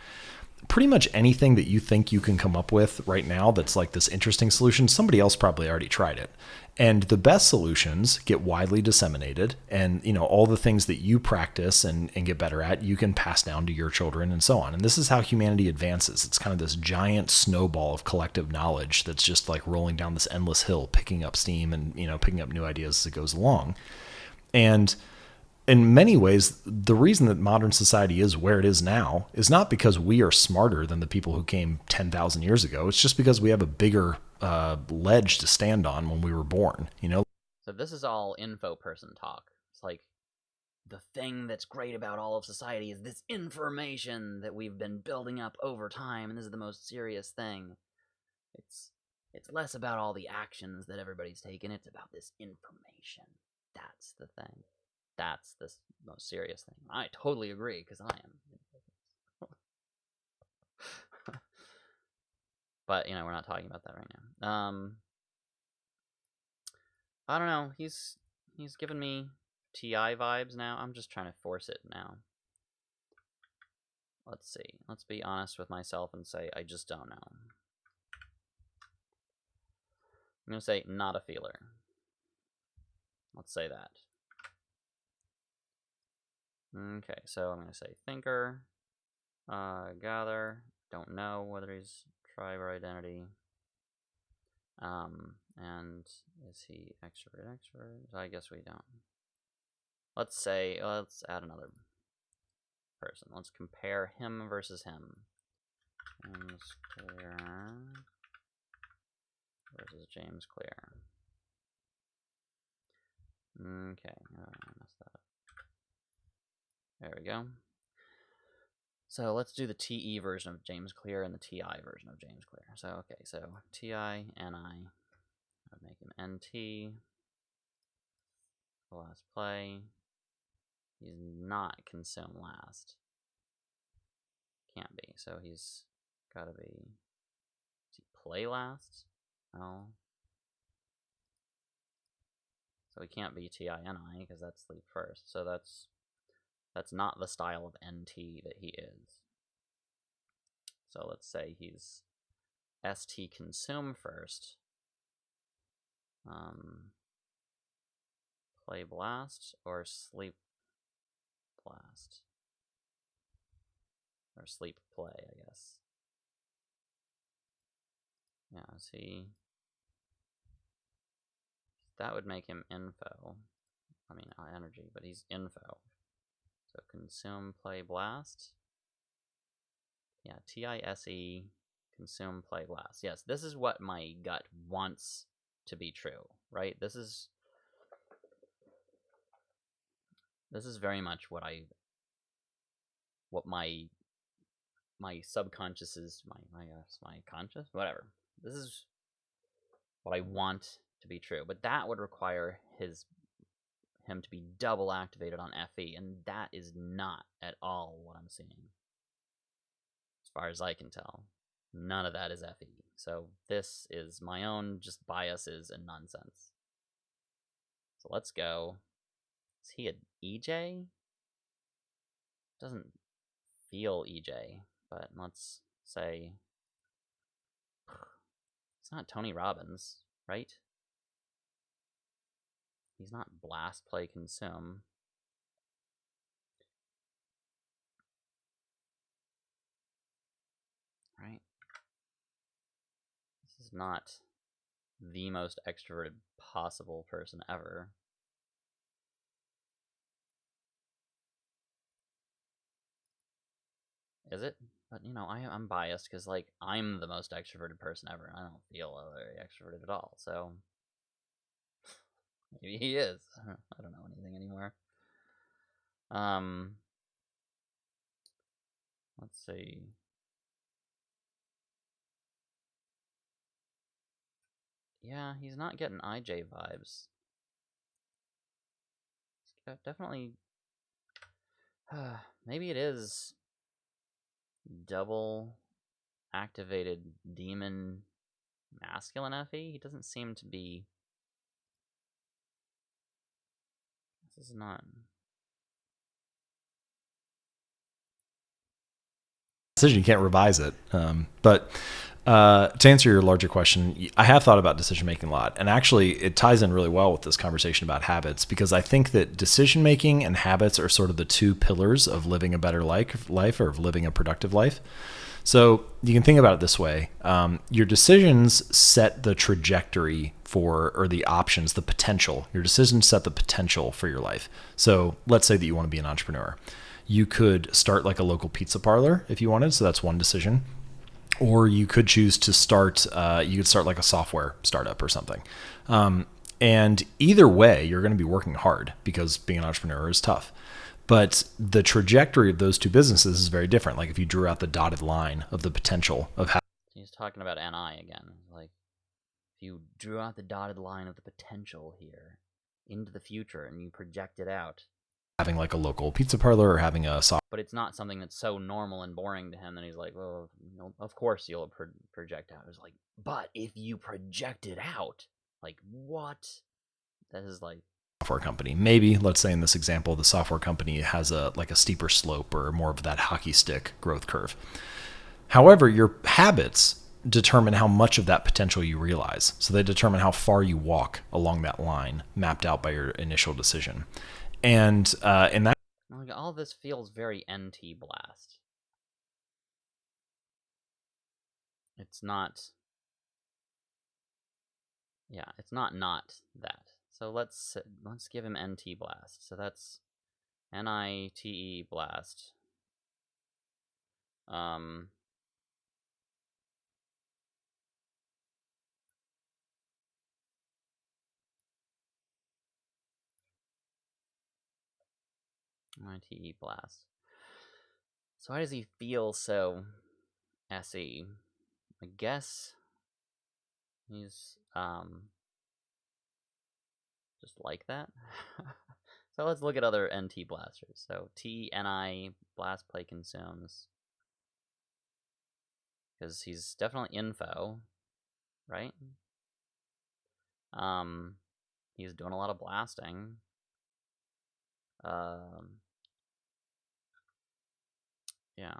Pretty much anything that you think you can come up with right now that's like this interesting solution, somebody else probably already tried it. And the best solutions get widely disseminated, and you know, all the things that you practice and get better at, you can pass down to your children and so on. And this is how humanity advances. It's kind of this giant snowball of collective knowledge that's just like rolling down this endless hill, picking up steam and, you know, picking up new ideas as it goes along. And in many ways, the reason that modern society is where it is now is not because we are smarter than the people who came 10,000 years ago. It's just because we have a bigger ledge to stand on when we were born, you know? So this is all info person talk. It's like, the thing that's great about all of society is this information that we've been building up over time, and this is the most serious thing. It's less about all the actions that everybody's taken, it's about this information. That's the thing. That's the most serious thing. I totally agree, because I am. But, you know, we're not talking about that right now. I don't know. He's giving me TI vibes now. I'm just trying to force it now. Let's see. Let's be honest with myself and say I just don't know. I'm going to say not a feeler. Let's say that. Okay, so I'm going to say thinker, gather, don't know whether he's tribe or identity. And is he extrovert? I guess we don't. Let's say, let's add another person. Let's compare him versus him. James Clear versus James Clear. Okay, I messed that up. There we go. So let's do the TE version of James Clear and the TI version of James Clear. So, okay, so TI, NI, I would make him NT, last play. He's not consume last. Can't be, so he's gotta be, does he play last? No. So he can't be TI-NI, because that's sleep first, so that's not the style of NT that he is. So let's say he's ST consume first. Play blast or sleep blast. Or sleep play, I guess. Yeah, see. That would make him info. I mean, energy, but he's info. So consume, play, blast. Yeah, TISE, consume, play, blast. Yes, this is what my gut wants to be true, right? This is very much what my subconscious is, my conscious, whatever. This is what I want to be true, but that would require him to be double activated on FE, and that is not at all what I'm seeing. As far as I can tell, none of that is FE. So this is my own just biases and nonsense. So let's go. Is he an EJ? Doesn't feel EJ, but let's say it's not Tony Robbins, right? He's not blast, play, consume. Right? This is not the most extroverted possible person ever. Is it? But, you know, I'm biased because, like, I'm the most extroverted person ever, and I don't feel very extroverted at all, so maybe he is. I don't know anything anymore. Let's see. Yeah, he's not getting IJ vibes. It's definitely... maybe it is double activated demon masculine FE? He doesn't seem to be... This is not... decision. You can't revise it. But to answer your larger question, I have thought about decision making a lot, and actually it ties in really well with this conversation about habits, because I think that decision making and habits are sort of the two pillars of living a better life or of living a productive life. So you can think about it this way. Your decisions set the trajectory or the options, the potential. Your decisions set the potential for your life. So let's say that you want to be an entrepreneur. You could start like a local pizza parlor if you wanted. So that's one decision. Or you could choose to start, you could start like a software startup or something. And either way, you're going to be working hard because being an entrepreneur is tough. But the trajectory of those two businesses is very different. Like if you drew out the dotted line of the potential of how. He's talking about NI again. Like, if you drew out the dotted line of the potential here into the future and you project it out. Having like a local pizza parlor or having a software. But it's not something that's so normal and boring to him that he's like, well, of course you'll project out. It's like, but if you project it out, like what? That is like. Software company. Maybe, let's say in this example, the software company has a steeper slope or more of that hockey stick growth curve. However, your habits determine how much of that potential you realize. So they determine how far you walk along that line mapped out by your initial decision. And in that, like, all this feels very NT Blast. It's not. Yeah, it's not that. So let's give him NT Blast. So that's NITE Blast. NITE Blast. So why does he feel so SE? I guess he's just like that. So let's look at other NT blasters. So TNI blast play consumes, because he's definitely info, right? He's doing a lot of blasting. Yeah,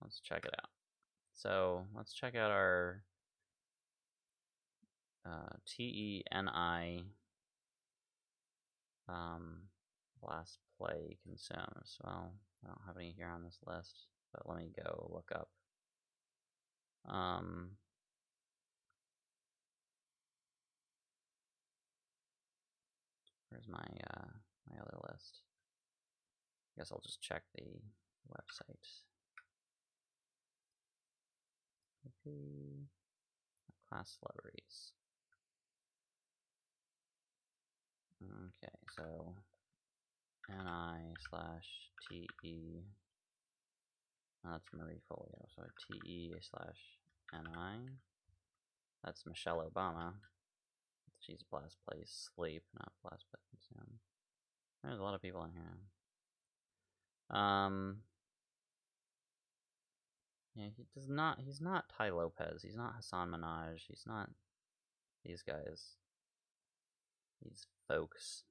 let's check it out. So let's check out our TENI blast play consumes. Well, I don't have any here on this list, but let me go look up. Where's my my other list? I guess I'll just check the website. Class celebrities. Okay, so NI/TE. That's Marie Folio. So TE/NI. That's Michelle Obama. She's blast play sleep, not blast play consume. There's a lot of people in here. Yeah, he's not Ty Lopez. He's not Hassan Minaj. He's not these guys. These folks.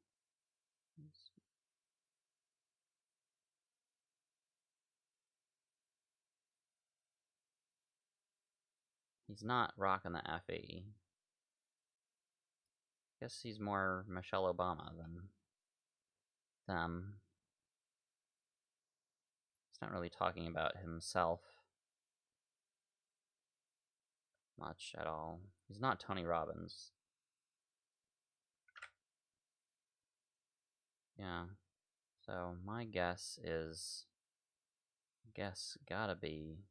He's not rocking the FE. Guess he's more Michelle Obama than them. He's not really talking about himself much at all. He's not Tony Robbins. Yeah. So my guess is, gotta be,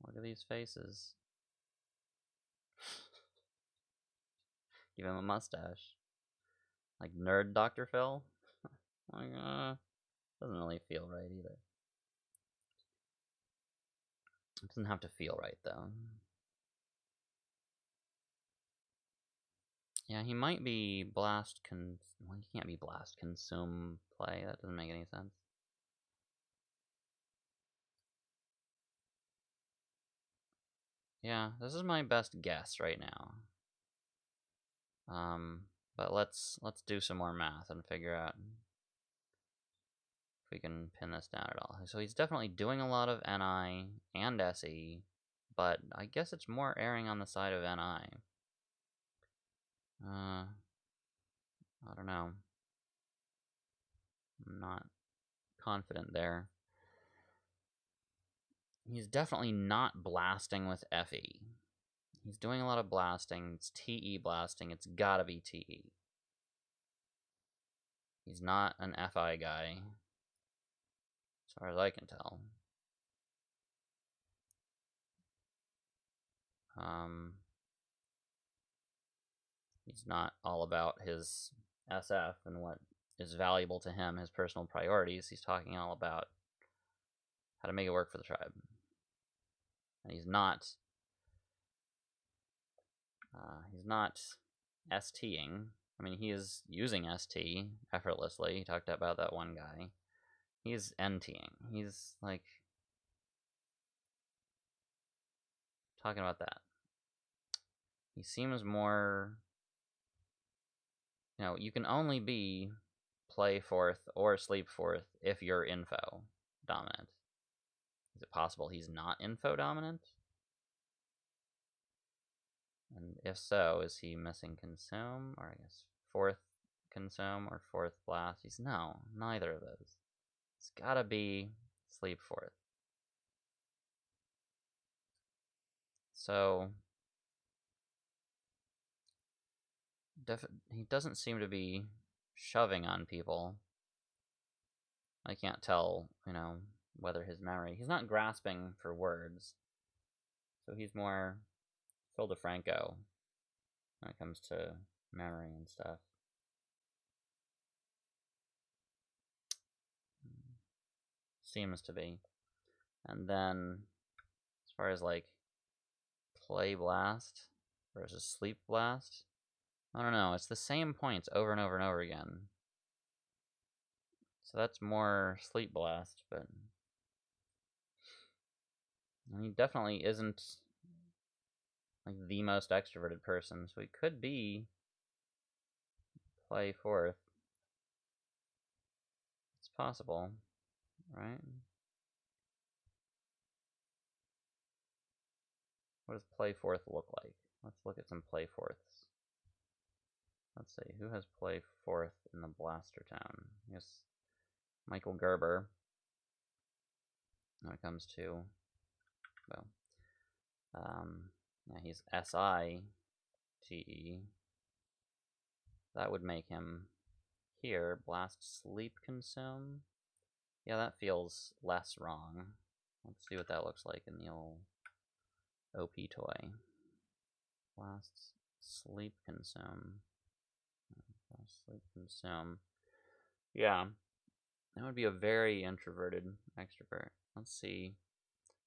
look at these faces. Give him a mustache. Like nerd Dr. Phil? Like, doesn't really feel right either. It doesn't have to feel right though. Yeah, he might be blast well, he can't be blast consume play. That doesn't make any sense. Yeah, this is my best guess right now. But let's do some more math and figure out if we can pin this down at all. So he's definitely doing a lot of NI and SE, but I guess it's more erring on the side of NI. I don't know. I'm not confident there. He's definitely not blasting with FE. He's doing a lot of blasting. It's TE blasting. It's gotta be TE. He's not an FI guy, as far as I can tell. He's not all about his SF and what is valuable to him, his personal priorities. He's talking all about how to make it work for the tribe. And he's not STing. I mean, he is using ST effortlessly. He talked about that one guy. He's NTing. He's like talking about that. He seems more, you know, you can only be play fourth or sleep fourth if you're info dominant. Is it possible he's not info dominant? And if so, is he missing consume, or I guess fourth consume or fourth blast? He's no, neither of those. It's gotta be sleep fourth. So he doesn't seem to be shoving on people. I can't tell, you know, whether his memory. He's not grasping for words. So he's more Phil DeFranco when it comes to memory and stuff. Seems to be. And then, as far as like play blast versus sleep blast, I don't know. It's the same points over and over and over again. So that's more sleep blast, but he definitely isn't like the most extroverted person, so he could be play fourth. It's possible, right? What does play fourth look like? Let's look at some play fourths. Let's see, who has play fourth in the Blaster Town? Yes, Michael Gerber. When it comes to, well, yeah, he's SITE. That would make him here, blast sleep consume. Yeah, that feels less wrong. Let's see what that looks like in the old OP toy. Blast sleep consume. Blast sleep consume. Yeah, that would be a very introverted extrovert. Let's see.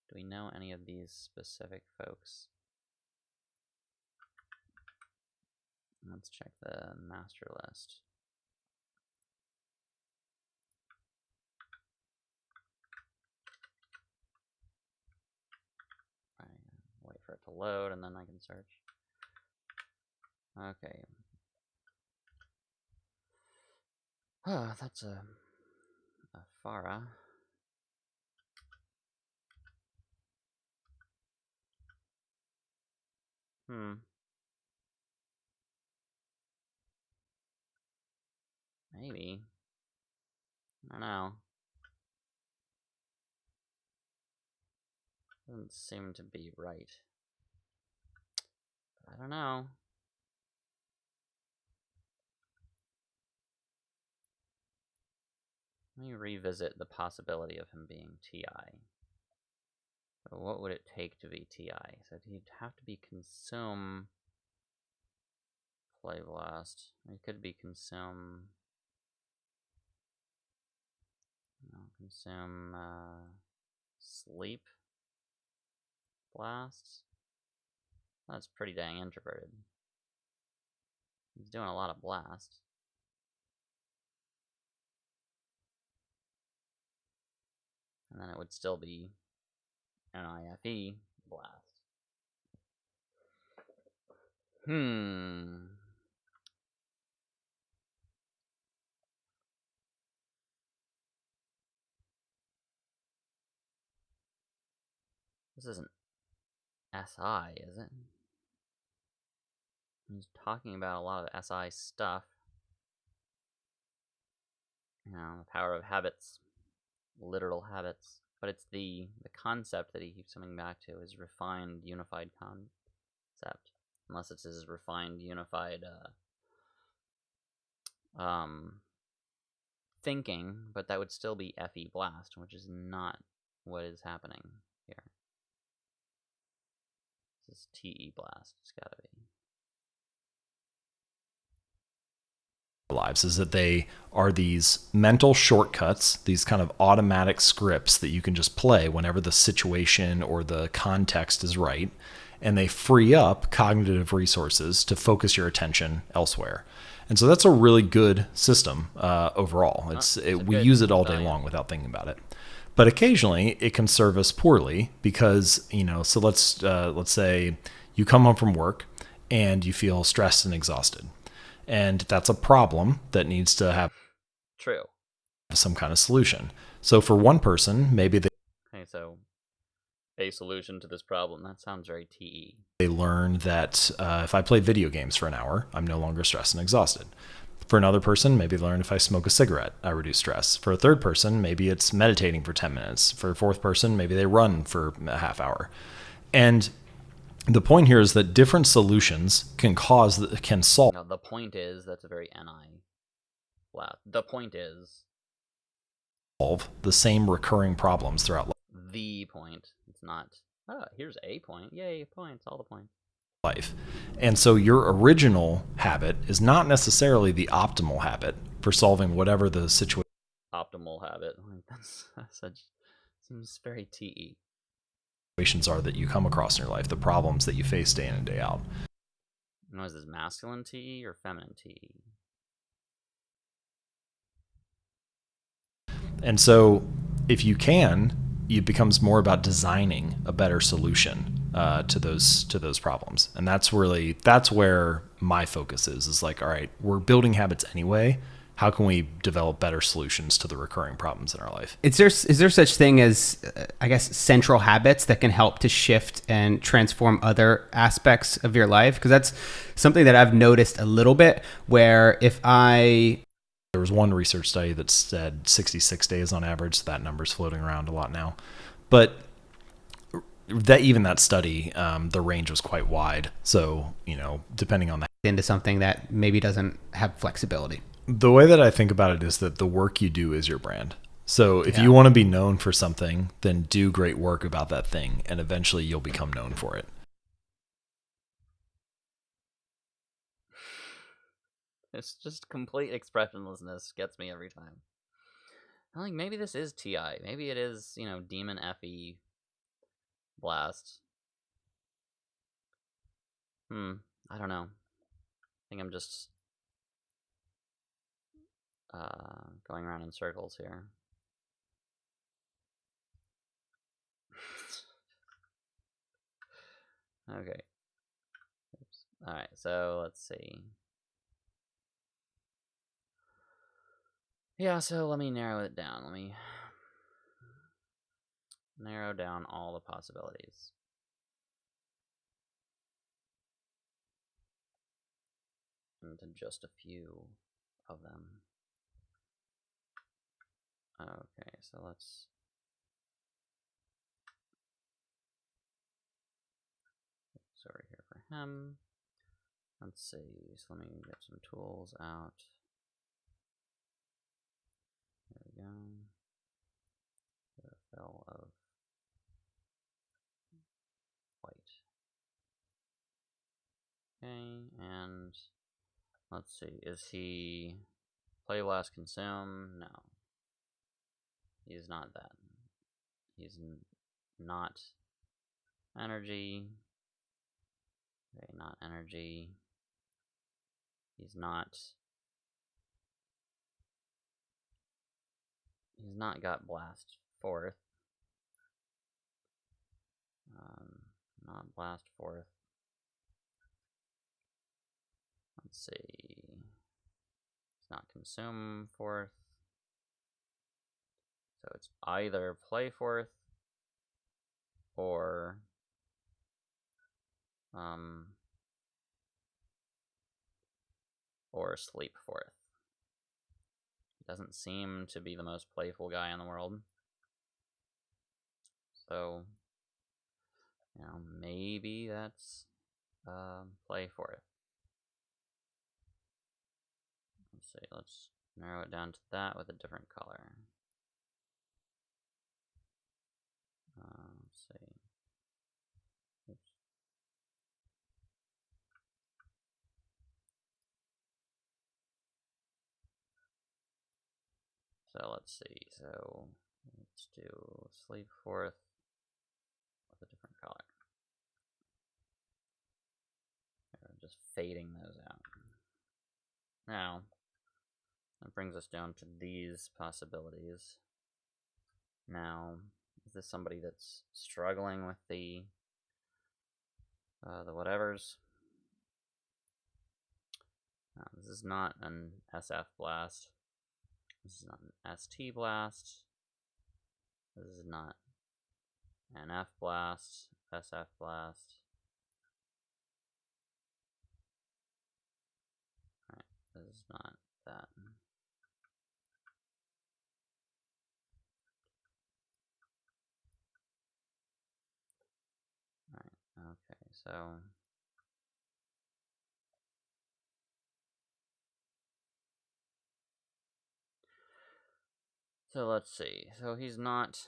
Do we know any of these specific folks? Let's check the master list. Wait for it to load and then I can search. Okay. Oh, that's a Farah. Maybe. I don't know. Doesn't seem to be right. But I don't know. Let me revisit the possibility of him being TI. So what would it take to be TI? So he'd have to be consume play blast. It could be consume. No, consume sleep blast. That's pretty dang introverted. He's doing a lot of blast. And then it would still be an IFE blast. This isn't SI, is it? He's talking about a lot of SI stuff. You know, the power of habits, literal habits. But it's the concept that he keeps coming back to, his refined, unified concept. Unless it's his refined, unified thinking, but that would still be FE blast, which is not what is happening here. This is TE blast, it's gotta be. Lives is that they are these mental shortcuts, these kind of automatic scripts that you can just play whenever the situation or the context is right, and they free up cognitive resources to focus your attention elsewhere. And so that's a really good system overall. We use it all day long without thinking about it. But occasionally it can serve us poorly because, so let's say you come home from work and you feel stressed and exhausted. And that's a problem that needs to have some kind of solution. So for one person, maybe Okay, so a solution to this problem. That sounds very TE. They learn that if I play video games for an hour, I'm no longer stressed and exhausted. For another person, maybe they learn if I smoke a cigarette, I reduce stress. For a third person, maybe it's meditating for 10 minutes. For a fourth person, maybe they run for a half hour. And the point here is that different solutions can solve. No, the point is, that's a very NI flat. The point is solve the same recurring problems throughout life. The point. It's not, here's a point. Yay, points, all the points. Life. And so your original habit is not necessarily the optimal habit for solving whatever the situation. Optimal habit. That's such, seems very TE. Are that you come across in your life, the problems that you face day in and day out. Is this masculine TE or feminine TE? And so if you can, it becomes more about designing a better solution to those problems. And that's where my focus is like, all right, we're building habits anyway. How can we develop better solutions to the recurring problems in our life? Is there such thing as, I guess, central habits that can help to shift and transform other aspects of your life? Because that's something that I've noticed a little bit, where there was one research study that said 66 days on average. So that number's floating around a lot now. But that study, the range was quite wide. So, depending on that. Into something that maybe doesn't have flexibility. The way that I think about it is that the work you do is your brand. So if you want to be known for something, then do great work about that thing, and eventually you'll become known for it. It's just complete expressionlessness gets me every time. I'm like, maybe this is TI. Maybe it is, Demon FE Blast. I don't know. I think I'm just going around in circles here. Okay. Oops. All right, so let's see. Yeah, so let me narrow it down. Let me narrow down all the possibilities. Into just a few of them. Okay, so let's over here for him. Let's see, so let me get some tools out. There we go. The fill of white. Okay, and let's see, is he play blast consume? No. He's not that. He's not energy. Okay, not energy. He's not got blast fourth. Not blast fourth. Let's see. It's not consume fourth. So it's either play fourth or sleep fourth. He doesn't seem to be the most playful guy in the world. So, you know, maybe that's play fourth. Let's see, let's narrow it down to that with a different color. Let's see. Oops. So let's see. So let's do sleep fourth with a different color. We're just fading those out. Now, that brings us down to these possibilities. Now, is this somebody that's struggling with the whatevers? No, this is not an SF blast. This is not an ST blast. This is not an F blast, SF blast. Alright, this is not that. Alright, okay, so let's see. So he's not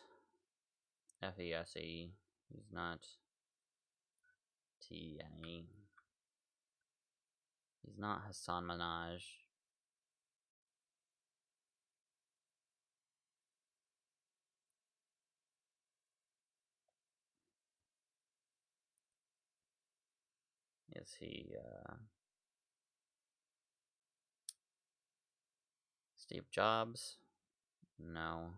FESE. He's not TNE. He's not Hassan Minaj. Is he Steve Jobs? No.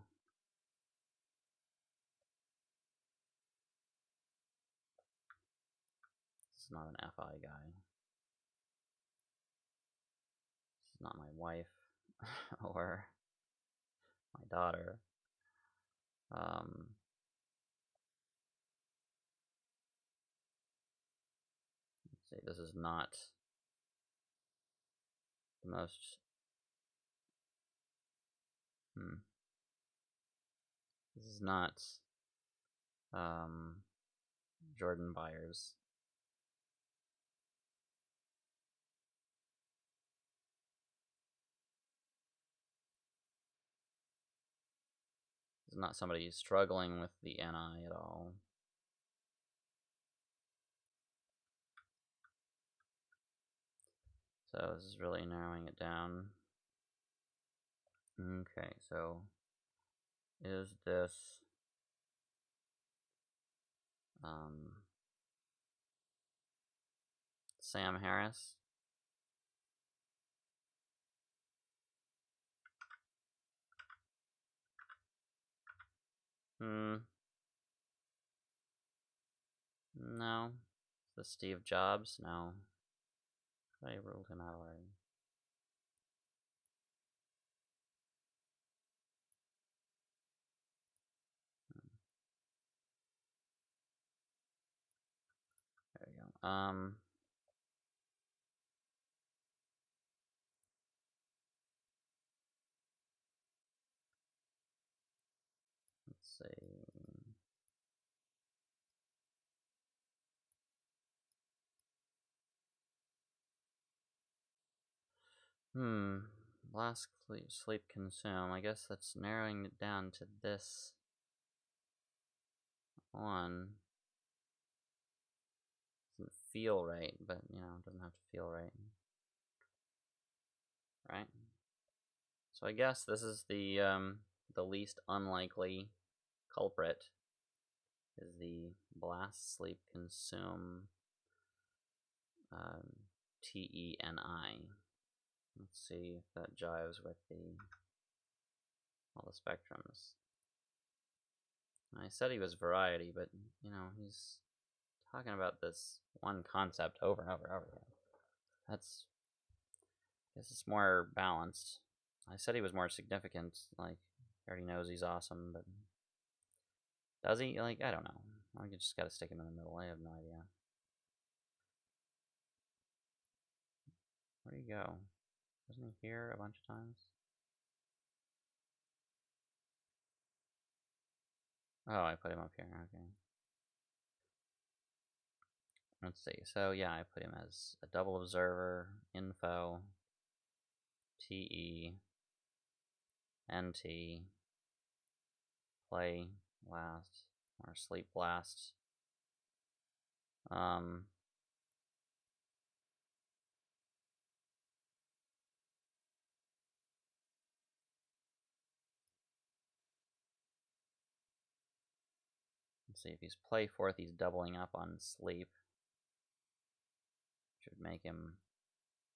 This is not an FI guy. This is not my wife or my daughter. Let's see, this is not the most this is not Jordan Byers. This is not somebody who's struggling with the NI at all. So this is really narrowing it down. Okay, so is this Sam Harris? No. Is this Steve Jobs? No. I ruled him out already. There we go. Let's see. Last sleep consume. I guess that's narrowing it down to this one. Doesn't feel right, but you know, it doesn't have to feel right. Right? So I guess this is the least unlikely culprit is the blast sleep consume TENI. Let's see if that jives with all the spectrums. I said he was variety, but you know, he's talking about this one concept over and over and over again. I guess it's more balanced. I said he was more significant, like, he already knows he's awesome, but does he? Like, I don't know. I just gotta stick him in the middle. I have no idea. Where'd he go? Wasn't he here a bunch of times? Oh, I put him up here. Okay. Let's see. So yeah, I put him as a double observer, info, TE, NT, play, blast, or sleep blast. Let's see, if he's play fourth, he's doubling up on sleep. Should make him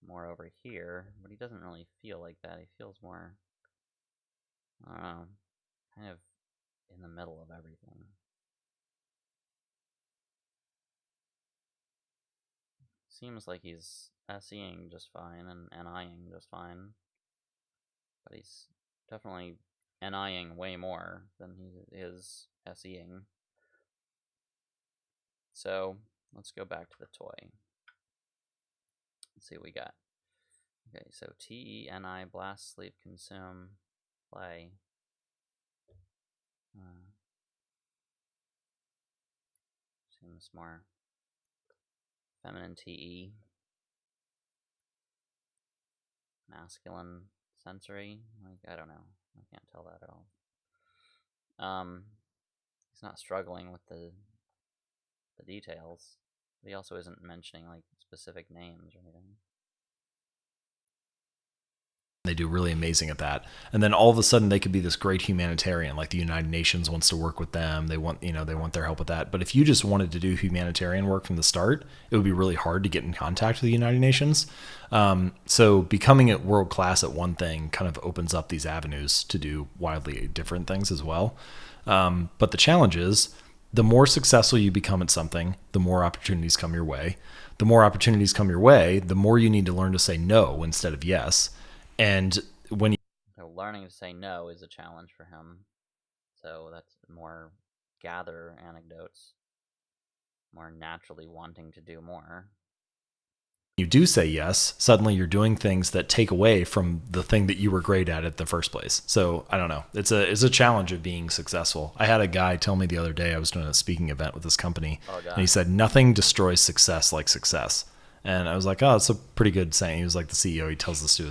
more over here, but he doesn't really feel like that. He feels more, I don't know, kind of in the middle of everything. Seems like he's SEing just fine and NIing just fine, but he's definitely NIing way more than he is SEing. So let's go back to the toy. Let's see what we got. Okay, so TE, NI, blast, sleep, consume, play. Seems more feminine TE. Masculine sensory. Like, I don't know. I can't tell that at all. He's not struggling with the details, but he also isn't mentioning like specific names or anything. They do really amazing at that. And then all of a sudden they could be this great humanitarian, like the United Nations wants to work with them. They want their help with that. But if you just wanted to do humanitarian work from the start, it would be really hard to get in contact with the United Nations. So becoming it world class at one thing kind of opens up these avenues to do wildly different things as well. But the challenge is, the more successful you become at something, the more opportunities come your way. The more opportunities come your way, the more you need to learn to say no instead of yes. And when so learning to say no is a challenge for him. So that's more gather anecdotes, more naturally wanting to do more. You do say yes, suddenly you're doing things that take away from the thing that you were great at the first place. So I don't know. It's a challenge of being successful. I had a guy tell me the other day, I was doing a speaking event with this company, and he said, nothing destroys success like success. And I was like, oh, that's a pretty good saying. He was like the CEO. He tells this to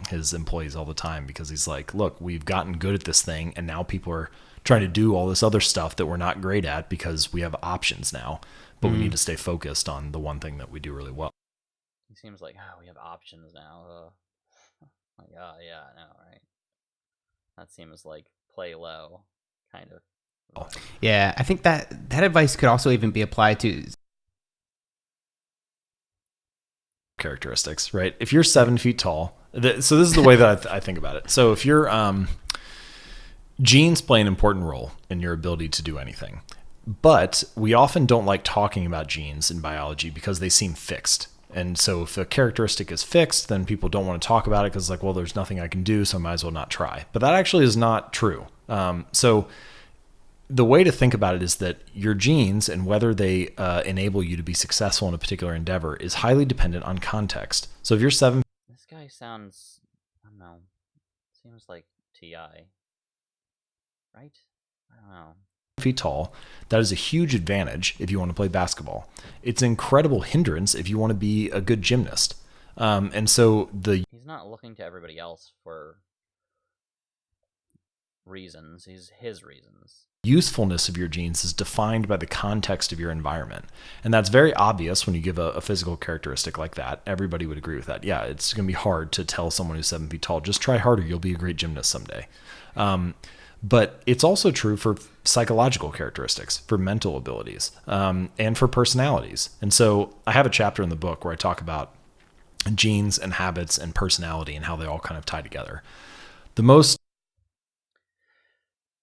his employees all the time, because he's like, look, we've gotten good at this thing, and now people are trying to do all this other stuff that we're not great at because we have options now, but we need to stay focused on the one thing that we do really well. He seems like, oh, we have options now. Like, oh, yeah, I know, right? That seems like play low, kind of. Yeah, I think that advice could also even be applied to characteristics, right? If you're 7 feet tall, so this is the way that I think about it. So if you're genes play an important role in your ability to do anything, but we often don't like talking about genes in biology because they seem fixed. And so if a characteristic is fixed, then people don't want to talk about it because, like, well, there's nothing I can do, so I might as well not try. But that actually is not true. So the way to think about it is that your genes and whether they enable you to be successful in a particular endeavor is highly dependent on context. So if you're 7... This guy sounds, I don't know, seems like TI, right? I don't know. feet tall, that is a huge advantage if you want to play basketball. It's an incredible hindrance if you want to be a good gymnast. And so he's not looking to everybody else for reasons. He's his reasons. Usefulness of your genes is defined by the context of your environment. And that's very obvious when you give a physical characteristic like that. Everybody would agree with that. Yeah, it's going to be hard to tell someone who's 7 feet tall, just try harder, you'll be a great gymnast someday. But it's also true for psychological characteristics, for mental abilities, and for personalities. And so I have a chapter in the book where I talk about genes and habits and personality and how they all kind of tie together.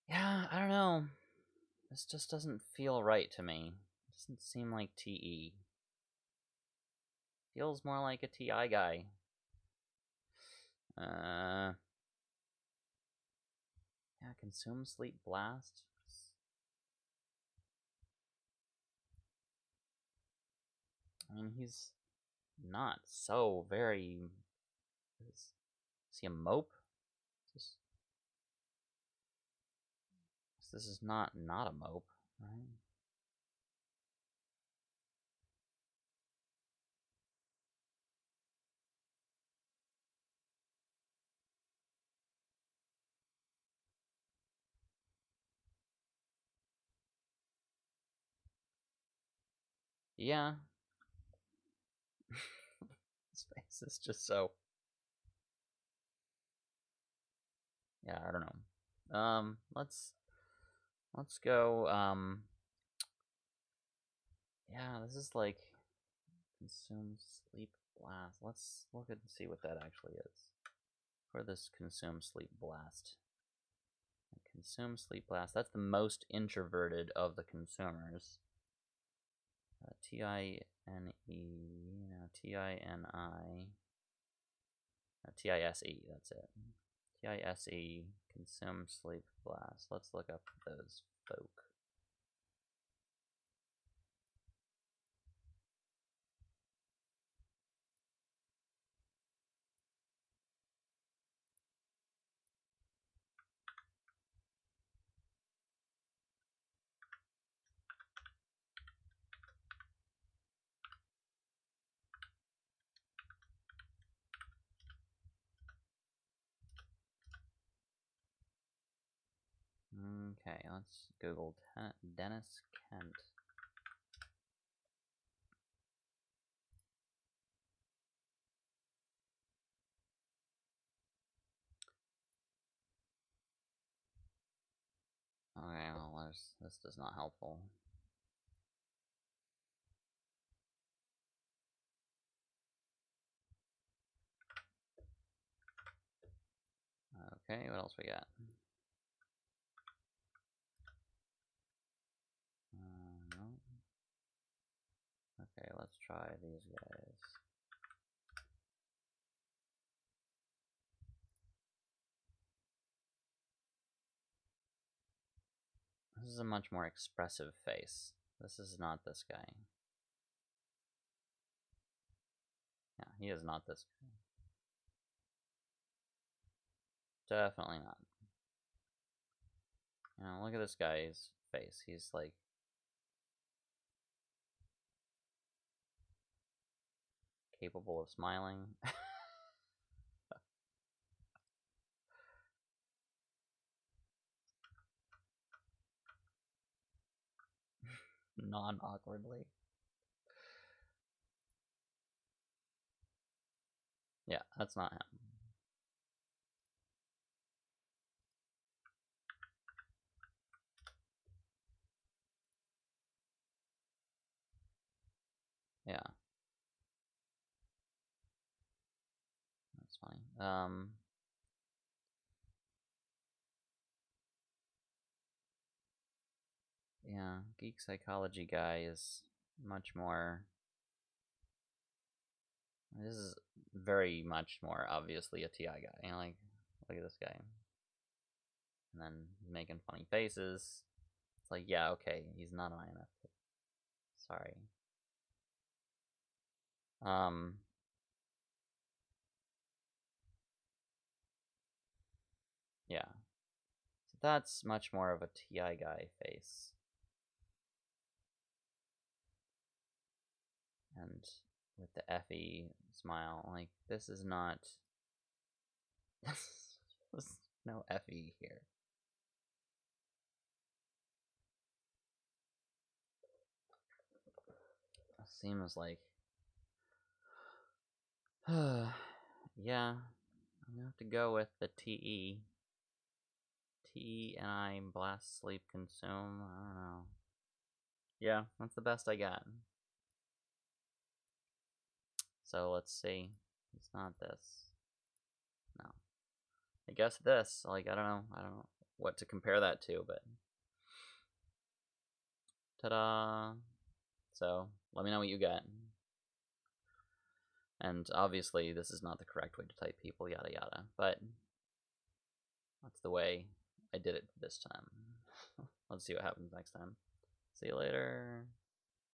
Yeah, I don't know. This just doesn't feel right to me. It doesn't seem like TE. Feels more like a TI guy. Yeah, consume, sleep, blast. mean, he's not so very... Is he a mope? This is not a mope, right? Yeah. His face is just so... Yeah, I don't know. Let's go, yeah, this is like consume sleep blast. Let's look and see what that actually is. For this consume sleep blast. Consume sleep blast, that's the most introverted of the consumers. Tine, Tini, Tise, that's it. Tise, consume sleep blast. Let's look up those folk. Okay, let's Google Dennis Kent. Okay, well, this is not helpful. Okay, what else we got? No. Okay, let's try these guys. This is a much more expressive face. This is not this guy. Yeah, he is not this guy. Definitely not. You know, look at this guy's face. He's like... capable of smiling. Non-awkwardly. Yeah, that's not him. Yeah. That's funny. Yeah, geek psychology guy is much more... This is very much more obviously a TI guy. You know, like, look at this guy. And then making funny faces. It's like, yeah, okay, he's not an INFP. Sorry. Yeah. So that's much more of a TI guy face. And with the FE smile, like, this is not... There's no FE here. It seems like... yeah, I'm gonna have to go with the TE. TE blast, sleep, consume, I don't know. Yeah, that's the best I got. So let's see. It's not this. No. I guess this. Like, I don't know what to compare that to, but... Ta-da! So, let me know what you got. And obviously, this is not the correct way to type people, yada yada, but that's the way I did it this time. Let's see what happens next time. See you later.